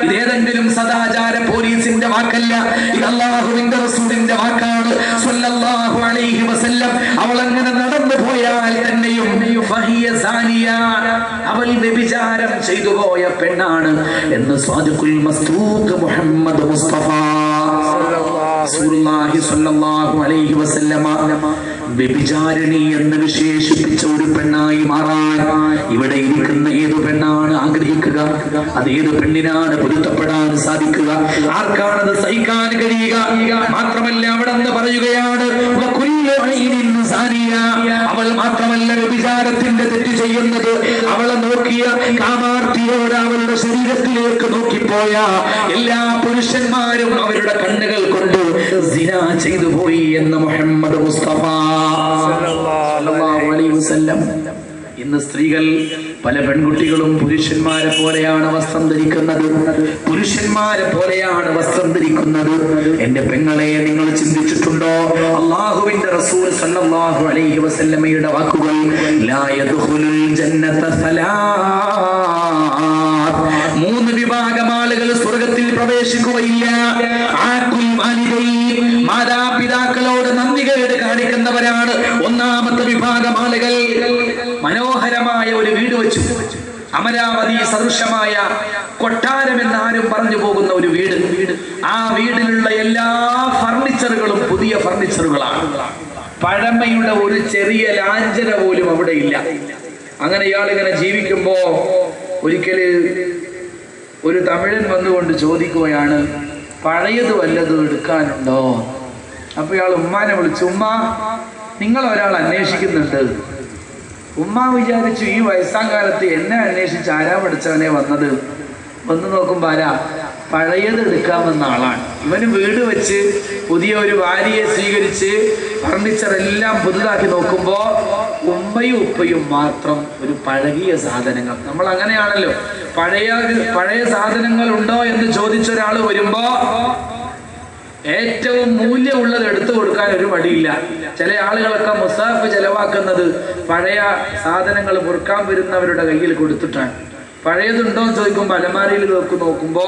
ഇതേതെങ്കിലും സദാചാര പോലീസിന്റെ വാക്കല്ല, ഇത് അല്ലാഹുവിന്റെ റസൂലിന്റെ വാക്കാണ് സ്വല്ലല്ലാഹു അലൈഹി വസല്ലം. അവൾ അങ്ങനെ നടന്നു പോയാൽ തന്നെയും ഫഹിയ സാനിയ, അവൾ വ്യഭിചാരം ചെയ്തു പോയ പെണ്ണാണ് എന്ന് സ്വാദിഖുൽ മസ്തൂഖ് മുഹമ്മദ് മുസ്തഫ റസൂലുള്ളാഹി സ്വല്ലല്ലാഹു അലൈഹി വസല്ലമ വ്യഭിചാരിണി എന്ന് വിശേഷിപ്പിച്ച ഒരു പെണ്ണായി മാറാൻ ഇവിടെ ഇരിക്കുന്ന ഏതു പെണ്ണാണ് ആഗ്രഹിക്കുക? അത് ഏത് പെണ്ണിനാണ് പൊരുത്തപ്പെടാൻ സാധിക്കുക? ആർക്കാണത് സഹിക്കാൻ കഴിയുക? മാത്രമല്ല അവിടെ നിന്ന് പറയുകയാണ്, അവൾ മാത്രമല്ല വ്യഭിചാരത്തിന്റെ തെറ്റ് ചെയ്യുന്നത്, അവളെ നോക്കിയ കാമാർത്തിയോട് അവളുടെ ശരീരത്തിലേക്ക് നോക്കിപ്പോയ എല്ലാ പുരുഷന്മാരും അവരുടെ കണ്ണുകൾ കൊണ്ട് സിന ചെയ്തു പോയി എന്ന് മുഹമ്മദ് മുസ്തഫ സല്ലല്ലാഹു അലൈഹി വസല്ലം. ഇന്ന് സ്ത്രീകൾ, പല പെൺകുട്ടികളും പുരുഷന്മാരെ പോലെയാണ് വസ്ത്രം ധരിക്കുന്നത്, പുരുഷന്മാരെ പോലെയാണ് വസ്ത്രം ധരിക്കുന്നത്. എന്റെ പെങ്ങളെ, നിങ്ങൾ ചിന്തിച്ചിട്ടുണ്ടോ? അല്ലാഹുവിന്റെ റസൂൽ സല്ലല്ലാഹു അലൈഹി വസല്ലമയുടെ വാക്കുകൾ, ലാ യദ്ഖുലുൽ ജന്നത സലാത്ത്, മൂന്ന് വിഭാഗം ആളുകൾ സ്വർഗ്ഗത്തിൽ പ്രവേശിക്കുകയില്ല. ആകുൽ വാലിദൈൻ, മാതാപിതാക്കളോട് നന്ദി നന്ദികേട് കാണിക്കുന്നവരാണ്. ഒന്നാമത്തെ വിഭാഗം ആളുകൾ മനോഹരമായ ഒരു വീട് വെച്ചു, അമരാവതി സദൃശമായ കൊട്ടാരം എന്നാരും പറഞ്ഞു പോകുന്ന ഒരു വീട്. ആ വീടിലുള്ള എല്ലാ ഫർണിച്ചറുകളും പുതിയ ഫർണിച്ചറുകളാണ്. പഴമയുടെ ഒരു ചെറിയ ലാഞ്ചന പോലും അവിടെ ഇല്ല. അങ്ങനെ ഇയാളിങ്ങനെ ജീവിക്കുമ്പോ ഒരിക്കല് ഒരു തമിഴൻ വന്നുകൊണ്ട് ചോദിക്കുകയാണ്, പഴയത് വല്ലതും എടുക്കാനുണ്ടോ? അപ്പൊ ഇയാൾ ഉമ്മാനെ വിളിച്ചു, ഉമ്മ നിങ്ങൾ ഒരാൾ അന്വേഷിക്കുന്നുണ്ട്. ഉമ്മ വിചാരിച്ചു ഈ വയസ്സാം കാലത്ത് എന്നെ അന്വേഷിച്ച് ആരാ പഠിച്ചവനെ വന്നത്. വന്ന് നോക്കുമ്പോ ആരാ, പഴയത് എടുക്കാമെന്ന ആളാണ്. ഇവന് വീട് വെച്ച് പുതിയ ഒരു ഭാര്യയെ സ്വീകരിച്ച് ഫർണിച്ചർ എല്ലാം പുതുതാക്കി നോക്കുമ്പോ ഉമ്മയും ഉപ്പയും മാത്രം ഒരു പഴകിയ സാധനങ്ങൾ. നമ്മൾ അങ്ങനെയാണല്ലോ, പഴയ സാധനങ്ങൾ ഉണ്ടോ എന്ന് ചോദിച്ചൊരാൾ വരുമ്പോ ഏറ്റവും മൂല്യമുള്ളത് എടുത്തു കൊടുക്കാൻ ഒരു മടിയില്ല. ചില ആളുകളൊക്കെ മുസാഫ് ചെലവാക്കുന്നത് പഴയ സാധനങ്ങൾ മുറുക്കാൻ വരുന്നവരുടെ കയ്യിൽ കൊടുത്തിട്ടാണ്. പഴയതുണ്ടോ എന്ന് ചോദിക്കുമ്പോൾ അലമാരയിൽ നോക്കുമ്പോ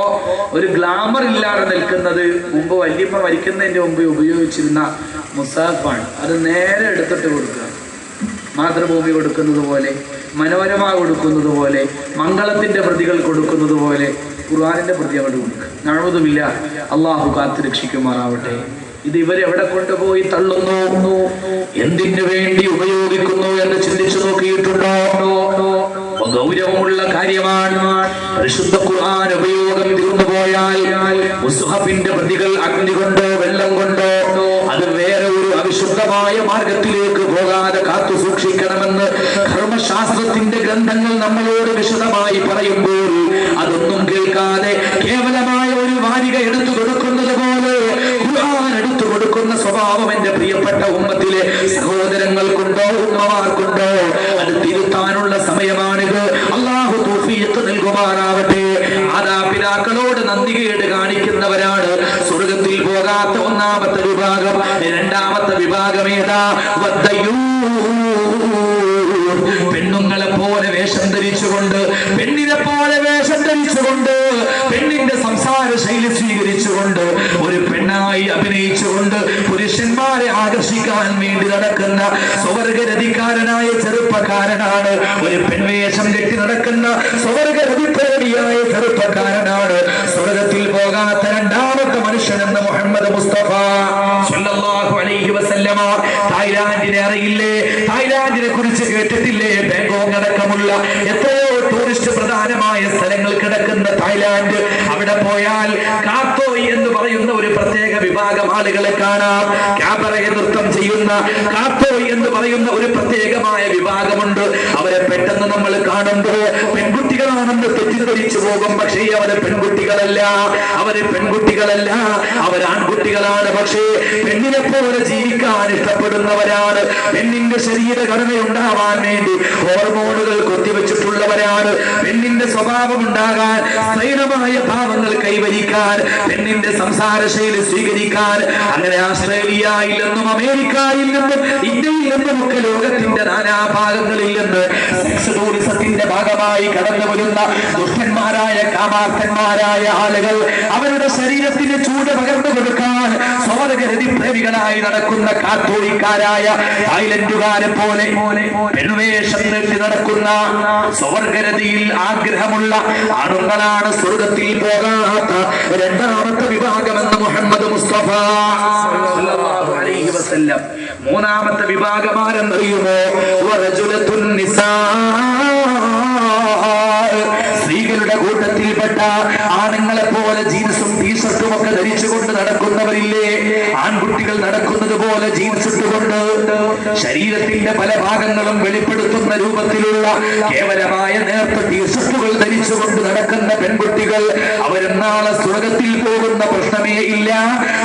ഒരു ഗ്ലാമർ ഇല്ലാതെ നിൽക്കുന്നത് മുമ്പ് വല്യമ്മ മരിക്കുന്നതിന്റെ മുമ്പ് ഉപയോഗിച്ചിരുന്ന മുസാഫാണ്. അത് നേരെ എടുത്തിട്ട് കൊടുക്കുക. മാതൃഭൂമി കൊടുക്കുന്നത് പോലെ, മനോരമ കൊടുക്കുന്നത് പോലെ, മംഗളത്തിന്റെ പ്രതികൾ കൊടുക്കുന്നത് പോലെ ഖുർആനിന്റെ പ്രതി അങ്ങോട്ട് കൊടുക്കുക. നഅൂദുബില്ല, അള്ളാഹു കാത്തു രക്ഷിക്കുമാറാവട്ടെ. ഇത് ഇവരെവിടെ കൊണ്ടുപോയി തള്ളുന്നു, എന്തിനു വേണ്ടി ഉപയോഗിക്കുന്നു എന്ന് ചിന്തിച്ചു നോക്കിയിട്ടുണ്ടോ? ഗൗരവമുള്ള കാര്യമാണ്. പരിശുദ്ധ ഖുർആൻ ഉപയോഗം തീർന്നു പോയാൽ മുസ്ഹഫിന്റെ പ്രതികൾ അഗ്നി കൊണ്ടോ വെള്ളം കൊണ്ടോ അത് വേറെ ഒരു അവിശുദ്ധമായ മാർഗത്തിലേക്ക് പോകാതെ കാത്തു സൂക്ഷിക്കണമെന്ന് കർമ്മശാസ്ത്രത്തിന്റെ ഗ്രന്ഥങ്ങൾ നമ്മളോട് വിശദമായി പറയുമ്പോൾ അതൊന്നും കേൾക്കാതെ കേവലമായ ഒരു വാരിക എടുത്തു കൊടുക്കുന്നത് പോലെ ഖുർആൻ എടുത്തു കൊടുക്കുന്ന സ്വഭാവം എന്റെ പ്രിയപ്പെട്ട ഉമ്മത്തിലെ സഹോദരങ്ങൾക്കുണ്ടോ, ഉമ്മമാർക്കുണ്ടോ? അത് തിരുത്താനുള്ള സമയമാണിത്. അല്ലാഹു തൗഫീഖ് നൽകുമാറാവട്ടെ. മാതാപിതാക്കളോട് നന്ദികേട് കാണിക്കുന്നവരാണ് സ്വർഗത്തിൽ പോകാത്ത ഒന്നാമത്തെ വിഭാഗം. രണ്ടാമത്തെ വിഭാഗം ഏതാ? പെണ്ണുങ്ങളെ പോലെ വേഷം ധരിച്ചുകൊണ്ട്, പെണ്ണിനെ പോലെ വേഷം ധരിച്ചുകൊണ്ട്, പെണ്ണിന്റെ സംസാര ശൈലി സ്വീകരിച്ചുകൊണ്ട്, ഒരു പെണ്ണായി അഭിനയിച്ചുകൊണ്ട് പുരുഷന്മാരെ ആകർഷിക്കാൻ വേണ്ടി നടക്കുന്ന സ്വർഗരതിക്കാരനായ ചെറുപ്പക്കാരനാണ്. ഒരു പെൺവേഷം കെട്ടി നടക്കുന്ന സ്വർഗരതിപ്രേമിയായ ചെറുപ്പക്കാരനാണ് സ്വർഗത്തിൽ പോകാത്ത രണ്ടാമത്തെ മനുഷ്യനെന്ന് മുഹമ്മദ് മുസ്തഫ സ്വല്ലല്ലാഹു അലൈഹി വസല്ലമ. തായ്ലാന്റിനെ അറിയില്ലേ? തായ്ലാന്റിനെ കുറിച്ച് കേട്ടിട്ടില്ലേ? ബാങ്കോക്ക് അടക്കമുള്ള എത്രയോ ടൂറിസ്റ്റ് പ്രധാനമായ സ്ഥലങ്ങൾ കിടക്കുന്ന തായ്ലാന്റ്. അവിടെ പോയാൽ കാത്തോയ് എന്ന് പറയുന്ന ഒരു പ്രത്യേക വിഭാഗം ആളുകളെ കാണാം. ക്യാബറയെ നൃത്തം ചെയ്യുന്ന കാത്തോയ് എന്ന് പറയുന്ന ഒരു പ്രത്യേകമായ വിഭാഗമുണ്ട്. അവരെ പെട്ടെന്ന് നമ്മൾ കാണുമ്പോൾ പെൺകുട്ടികളാണെന്ന് തെറ്റിദ്ധരിച്ചു പോകും. പക്ഷേ അവരെ പെൺകുട്ടികളല്ല, അവരാൺകുട്ടികളാണ്. പക്ഷേ പെണ്ണിനെ പോലെ ജീവിക്കാൻ ഇഷ്ടപ്പെടുന്നവരാണ്. പെണ്ണിന്റെ ശരീരഘടനയുണ്ടാവാൻ വേണ്ടി ഹോർമോണുകൾ കൊത്തിവെച്ചിട്ടുള്ളവരാണ്. പെണ്ണിന്റെ സ്വഭാവം ഉണ്ടാകാൻ, സ്ത്രീണമായ ഭാവങ്ങൾ കൈവരിക്കാൻ, പെണ്ണിന്റെ സംസാര ശൈലി സ്വീകരിക്കാൻ, അങ്ങനെ ആസ്ട്രേലിയയിൽ നിന്നും അമേരിക്കയിൽ നിന്നും ഇന്ത്യയിൽ നിന്നും ഒക്കെ ലോകത്തിന്റെ നാനാഭാഗങ്ങളിൽ നിന്ന് സെക്സ് ടൂറിസത്തിന്റെ ഭാഗമായി കടന്നു വരുന്ന ദുഷ്ടന്മാരായ കാമാർത്ഥന്മാരായ ആളുകൾ അവരുടെ ശരീരത്തിന് ചൂട് പകർന്നു കൊടുക്കാൻ സ്വർഗരതി പ്രേമികളായി നടക്കുന്ന കാത്തോലിക്കാരായ തായ്ലൻഡുകാരെ പോലെ പെൺവേഷം നെട്ടി നടക്കുന്ന സ്വർഗരതിയിൽ ആഗ്രഹമുള്ള ആണുങ്ങളാണ് സ്വർഗത്തിൽ പോകാത്ത രണ്ടാമത്തെ വിഭാഗമെന്ന് മുഹമ്മദ് മുസ്തഫ സ്വല്ലല്ലാഹു അലൈഹി വസല്ലം. മൂന്നാമത്തെ വിഭാഗമാരെന്നറിയുമോ? വറജുലത്തുൻ നിസാ, സ്ത്രീകളുടെ കൂട്ടത്തിൽപ്പെട്ട ആണുങ്ങളെ പോലെ ജീൻസും ടീഷർട്ടും ഒക്കെ ധരിച്ചുകൊണ്ട് നടക്കുന്നവരില്ലേ? ആൺകുട്ടികൾ നടക്കുന്നത് പോലെ ജീൻസ് ഇട്ടുകൊണ്ട് ശരീരത്തിന്റെ പല ഭാഗങ്ങളും വെളിപ്പെടുത്തുന്ന രൂപത്തിലുള്ള കേവലമായ നേർത്ത ടീഷർട്ടുകൾ ധരിച്ചുകൊണ്ട് നടക്കുന്ന പെൺകുട്ടികൾ, അവരും നാളെ സ്വർഗത്തിൽ പോകുന്ന പ്രശ്നമേ ഇല്ല.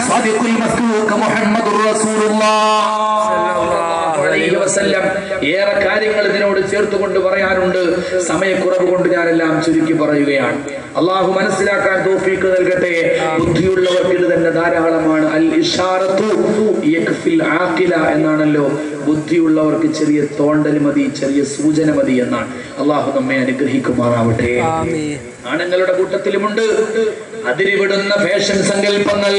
സ്വാദിഖുൽ മസ്ദൂഖ് മുഹമ്മദുർ റസൂലുള്ളാഹ് സ്വല്ലല്ലാഹു അലൈഹി വസല്ലം. ഏറെ കാര്യങ്ങൾ ഇതിനോട് ചേർത്തുകൊണ്ട് പറയാനുണ്ട്. സമയക്കുറവ് കൊണ്ട് ഞാനെല്ലാം ചുരുക്കി പറയുകയാണ്. അള്ളാഹു മനസ്സിലാക്കാൻ തൗഫീഖ് നൽകട്ടെ. ബുദ്ധിയുള്ളവർക്ക് ഇത് തന്നെ ധാരാളമാണ്. അൽ ഇഷാറത്തു യക്ഫിൽ ആഖില എന്നാണല്ലോ. ബുദ്ധിയുള്ളവർക്ക് ചെറിയ തോണ്ടൽ മതി, ചെറിയ സൂചന മതി എന്നാണ്. അള്ളാഹു നമ്മെ അനുഗ്രഹിക്കുമാറാവട്ടെ. ആണുങ്ങളുടെ കൂട്ടത്തിലുമുണ്ട് അതിരിവിടുന്ന ഫാഷൻ സങ്കല്പങ്ങൾ.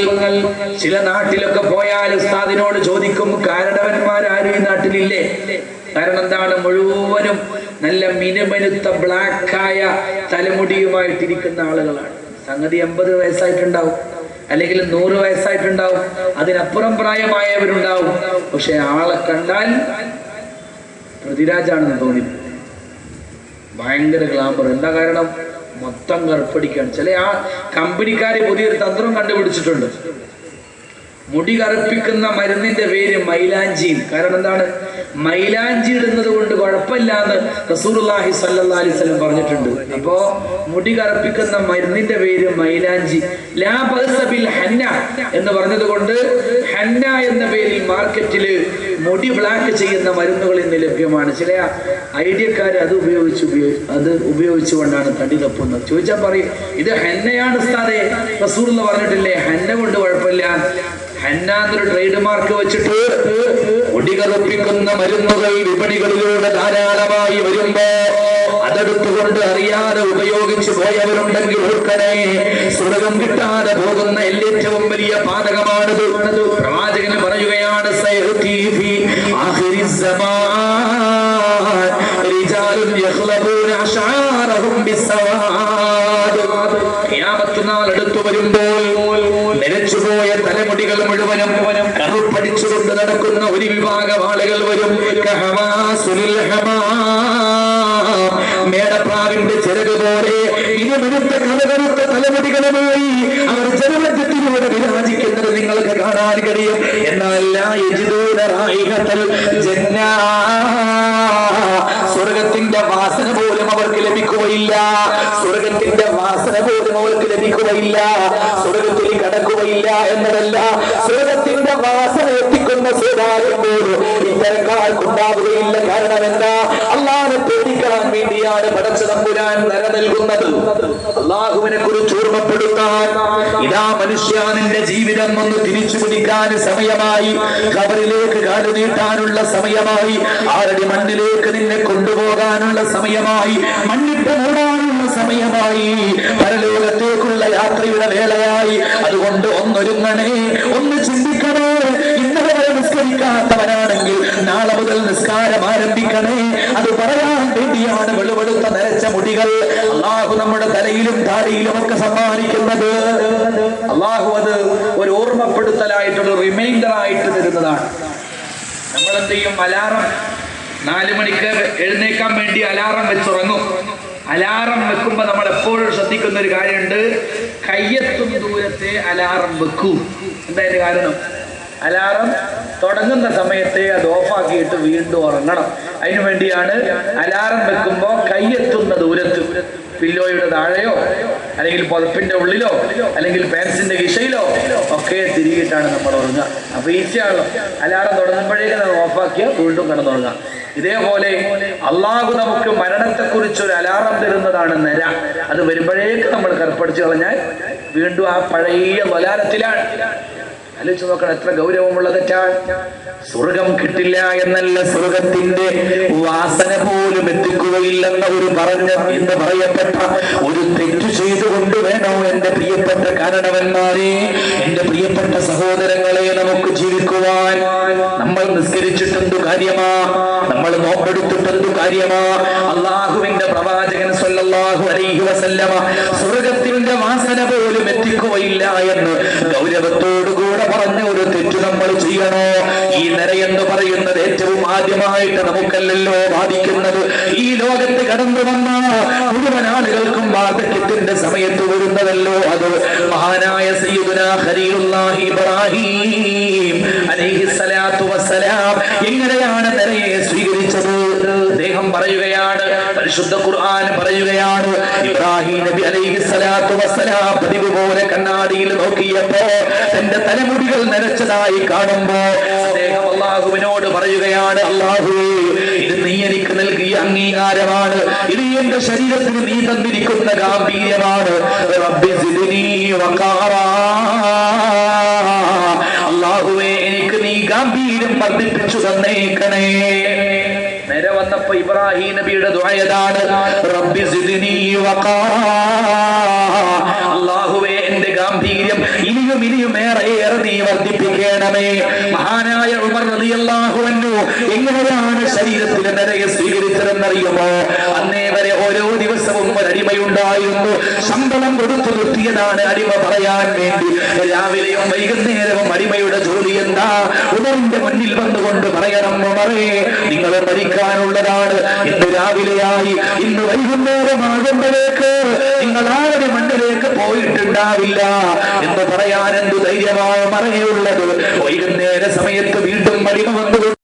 ചില നാട്ടിലൊക്കെ പോയാൽ ഉസ്താദിനോട് ചോദിക്കും, കാരണവന്മാരാരും ഈ നാട്ടിലില്ലേ? കാരണം എന്താണ്? മുഴുവനും നല്ല മിനുമിനുത്ത ബ്ലാക്കായ തലമുടിയുമായിട്ടിരിക്കുന്ന ആളുകളാണ്. സംഗതി 80 വയസ്സായിട്ടുണ്ടാവും, അല്ലെങ്കിൽ 100 വയസ്സായിട്ടുണ്ടാവും, അതിനപ്പുറം പ്രായമായവരുണ്ടാവും. പക്ഷെ ആളെ കണ്ടാൽ പൃഥ്വിരാജാണെന്ന് തോന്നി. ഭയങ്കര ഗ്ലാമർ. എന്താ കാരണം? മൊത്തം കറുപ്പടിക്കാണ്. ചില ആ കമ്പനിക്കാര് പുതിയൊരു തന്ത്രം കണ്ടുപിടിച്ചിട്ടുണ്ട്. മുടി കറുപ്പിക്കുന്ന മരുന്നിന്റെ പേര് മൈലാഞ്ചി. കാരണം എന്താണ്? മൈലാഞ്ചി ഇടുന്നത് കൊണ്ട് കുഴപ്പമില്ലാന്ന് റസൂലുള്ളാഹി സ്വല്ലല്ലാഹി അലൈഹി വസല്ലം പറഞ്ഞിട്ടുണ്ട്. അപ്പോ മുടി കറുപ്പിക്കുന്ന മരുന്നിന്റെ പേര് മൈലാഞ്ചി. ലാ ബഅസ ബിൽ ഹന്ന എന്ന് പറഞ്ഞത് കൊണ്ട് ഹന്ന എന്ന പേരിൽ മാർക്കറ്റില് മുടി ബ്ലാക്ക് ചെയ്യുന്ന മരുന്നുകൾ ഇന്ന് ലഭ്യമാണ്. ചില ഐഡിയക്കാർ അത് ഉപയോഗിച്ചുകൊണ്ടാണ് തടി തപ്പുന്നത്. ചോദിച്ചാൽ പറയും, ഇത് ഹന്നയാണ് ഉസ്താദേ, റസൂലുള്ള പറഞ്ഞിട്ടില്ലേ ഹന്ന കൊണ്ട് കുഴപ്പമില്ല. ഹന്ന എന്നൊരു ട്രേഡ് മാർക്ക് വെച്ചിട്ട് മുടി കറുപ്പിക്കുന്ന മരുന്നുകൾ വിപണികളിലൂടെ ധാരാളമായി വരുമ്പോ അതെടുത്തുകൊണ്ട് അറിയാതെ ഉപയോഗിച്ചു പോയവരുണ്ടെങ്കിൽ ഓർക്കണേ, സ്വർഗം കിട്ടാതെ പോകുന്ന ഏറ്റവും വലിയ പാതകമാണത്. പ്രവാചകൻ പറയുകയാണ്, സയഅതി ഫീ ആഖിരിസ് സമാൻ റിജാലുൻ യഖ്ലബൂന അശാറഹും ബിസ്സവാദ്. ഖിയാമത്ത് നാൾ അടുത്തു വരുമ്പോൾ നിരച്ചുപോയ തലമുടികൾ മുഴുവനും കറുപ്പടിച്ചുകൊണ്ട് നടക്കുന്ന ഒരു വിഭാഗം ആളുകൾ വരും. മേടപ്രാവിന്റെ ചിറക് പോലെ ഇരുമെടുത്ത കലകറുത്ത തലമുടികളുമായി അവർ ജനമധ്യത്തിലൂടെ വിരാജിക്കുന്നത് നിങ്ങൾക്ക് കാണാൻ കഴിയും. എന്നാൽ സ്വർഗത്തിന്റെ വാസന പോലും അവർക്ക് ലഭിക്കുകയില്ല. സ്വർഗത്തിന്റെ വാസന പോലും അവർക്ക് ലഭിക്കുകയില്ല. സ്വർഗത്തിൽ കടക്കുകയില്ല എന്നതല്ല, സ്വർഗത്തിന്റെ വാസന എത്തിക്കുന്ന സൗഭാഗ്യം പോലും ഇത്തരക്കാർക്കുണ്ടാവുകയില്ല. കാരണം എന്താ? അല്ലാഹുവിനെ പേടിക്കാൻ വേണ്ടിയാണ് പടച്ച തമ്പുരാൻ നര നൽകുന്നത്. അല്ലാഹുവിനെ കുറിച്ച് ഓർമ്മപ്പെടുത്താൻ. ഇതാ മനുഷ്യ, നിന്റെ ജീവിതം ഒന്ന് തിരിച്ചു പിടിക്കാൻ സമയമായി, ഖബറിലേക്ക് കാലു നീട്ടാനുള്ള സമയമായി, 6 അടി മണ്ണിലേക്ക് നിന്നെ കൊണ്ടുപോകാനുള്ള സമയമായി, മണ്ണിട്ട് മൂടാനുള്ള സമയമായി, പരലോകത്തേക്കുള്ള യാത്രയുടെ വേളയായി. അതുകൊണ്ട് ഒന്നൊരുങ്ങണേ, ഒന്ന് ചിന്തിക്കണേ. ഇന്നലെ വരെ നിസ്കരിക്കാത്തവനാണെങ്കിൽ നാളെ മുതൽ നിസ്കാരം ആരംഭിക്കണേ. അത് പറയാൻ വേണ്ടിയാണ് വെളുവെളുത്ത നരച്ച മുടികൾ അള്ളാഹു നമ്മുടെ തലയിലും താടിയിലും ഒക്കെ സമ്മാനിക്കുന്നത്. അള്ളാഹു അത് ഒരു ഓർമ്മപ്പെടുത്തലായിട്ടൊരു റിമൈൻഡർ ആയിട്ട് തരുന്നതാണ്. നമ്മളെന്ത് ചെയ്യും? അലാറം 4 മണിക്ക് എഴുന്നേക്കാൻ വേണ്ടി അലാറം വെച്ചുറങ്ങും. അലാറം വെക്കുമ്പോ നമ്മൾ എപ്പോഴും ശ്രദ്ധിക്കുന്ന ഒരു കാര്യമുണ്ട്, കയ്യെത്തും ദൂരത്തെ അലാറം വെക്കൂ. എന്താ അതിന്റെ കാരണം? അലാറം തുടങ്ങുന്ന സമയത്തെ അത് ഓഫാക്കിയിട്ട് വീണ്ടും ഉറങ്ങണം. അതിനു വേണ്ടിയാണ് അലാറം വെക്കുമ്പോൾ കയ്യെത്തുന്ന ദൂരത്ത്, പില്ലോയുടെ താഴെയോ അല്ലെങ്കിൽ പുതപ്പിന്റെ ഉള്ളിലോ അല്ലെങ്കിൽ പാൻസിന്റെ കിശയിലോ ഒക്കെ തിരികിട്ടാണ് നമ്മൾ ഉറങ്ങുക. അപ്പൊ ഈസിയാണല്ലോ. അലാറം തുടങ്ങുമ്പോഴേക്കും നമ്മൾ ഓഫാക്കിയാൽ വീണ്ടും കിടന്നുറങ്ങാം. ഇതേപോലെ അള്ളാഹു നമുക്ക് മരണത്തെക്കുറിച്ച് ഒരു അലാറം തരുന്നതാണ് നര. അത് വരുമ്പോഴേക്ക് നമ്മൾ കറുപ്പടിച്ചു കളഞ്ഞാൽ വീണ്ടും ആ പഴയ വലാരത്തിലാണ്. ആലോചിച്ച് നോക്കണം, എത്ര ഗൗരവമുള്ള തെറ്റാണ്. സ്വർഗം കിട്ടില്ല എന്നല്ല, സ്വർഗത്തിന്റെ വാസന പോലും എത്തിക്കുകയില്ലെന്ന ഒരു എന്ന് പറയപ്പെട്ട ഒരു തെറ്റു ചെയ്തുകൊണ്ട് വേണോ എന്റെ പ്രിയപ്പെട്ട കാരണവന്മാരെ, എന്റെ പ്രിയപ്പെട്ട സഹോദരങ്ങളെ, നമുക്ക് ജീവിക്കുവാൻ? നമ്മൾ നിസ്കരിച്ചിട്ടെന്തു കാര്യമാ? നമ്മൾ നോമ്പെടുത്തിട്ടെന്തു കാര്യമാ? അള്ളാഹുവിന്റെ പ്രവാചകൻ സ്വല്ലല്ലാഹു അലൈഹി വസല്ലമ സ്വർഗത്തിന്റെ വാസന പോലും എത്തിക്കുകയില്ല എന്ന് ഗൗരവത്തോടുകൂടെ പറഞ്ഞ ഒരു തെറ്റ് നമ്മൾ ചെയ്യണോ? ഈ നര എന്ന് പറയുന്നത് ഏറ്റവും ആദ്യമായിട്ട് നമുക്കല്ലല്ലോ ബാധിക്കുന്നത്. ഈ ലോകത്ത് കടന്നു വന്ന മുഴുവൻ ആളുകൾക്കും വാർദ്ധക്യത്തിന്റെ സമയത്ത് വരുന്നതല്ലോ അത്. മഹാനായ സയ്യിദുനാ ഖലീലുല്ലാഹി ഇബ്രാഹിം അലൈഹിസ്സലാത്തു വസ്സലാം എങ്ങനെയാണ് നരയെ സ്വീകരിച്ചത്? അദ്ദേഹം പറയുകയാണ്, പരിശുദ്ധ ഖുർആൻ പറയുകയാണ്, ഇബ്രാഹിം നബി അലൈഹിസ്സലാത്തു വസ്സലാം പതിവ് പോലെ കണ്ണാടിയിൽ നോക്കിയപ്പോ തന്റെ തലമുടികൾ നരച്ചതായി കാണുമ്പോ അദ്ദേഹം അള്ളാഹുവിനോട് പറയുകയാണ്, അള്ളാഹുവേ, ഇത് നീ എനിക്ക് നൽകിയ അംഗീകാരമാണ്, ഇത് എന്റെ ശരീരത്തിന് നീ തന്നിരിക്കുന്ന ഗാംഭീര്യമാണ്. റബ്ബി സിദ്നി വഖാറാ, അള്ളാഹുവേ, എനിക്ക് നീ ഗാംഭീര്യം വർദ്ധിപ്പിച്ചു തന്നേക്കണേ. നേരെ വന്നപ്പോ ഇബ്രാഹിം നബിയുടെ ദുആയാണ്, റബ്ബി സിദ്നി വഖാറാ, അല്ലാഹുവേ, എന്റെ ഗാംഭീര്യം ഇനിയും ഇനിയും ഏറെ നീ വർദ്ധിപ്പിക്കണമേ. മഹാനായ ഉമർ റളിയല്ലാഹു അൻഹു എങ്ങനെയാണ് ശരീരത്തിലെ നിറയെ സ്വീകരിച്ചതെന്നറിയുമോ? അന്നേ വരെ ഓരോ ദിവസവും ഒരടിമയുണ്ടായിരുന്നു. ശമ്പളം കൊടുത്തു നിർത്തിയതാണ് അടിമ പറയാൻ വേണ്ടി. രാവിലെയും വൈകുന്നേരവും അടിമയുടെ ജോലി എന്താ? ഉമറിന്റെ മുന്നിൽ വന്നുകൊണ്ട് പറയണം, ഉമറേ, നിങ്ങൾ മരിക്കാനുള്ളതാണ്. ഇന്ന് രാവിലെയായി, ഇന്ന് വൈകുന്നേരമാകുമ്പോഴേക്ക് നിങ്ങൾ ആരുടെ മണ്ണിലേക്ക് പോയിട്ടുണ്ടാവില്ല എന്ന് പറയാൻ എന്ത് ധൈര്യമാണ് മറയുള്ളത്? വൈകുന്നേര സമയത്ത് വീണ്ടും അടിമ വന്നുകൊണ്ട്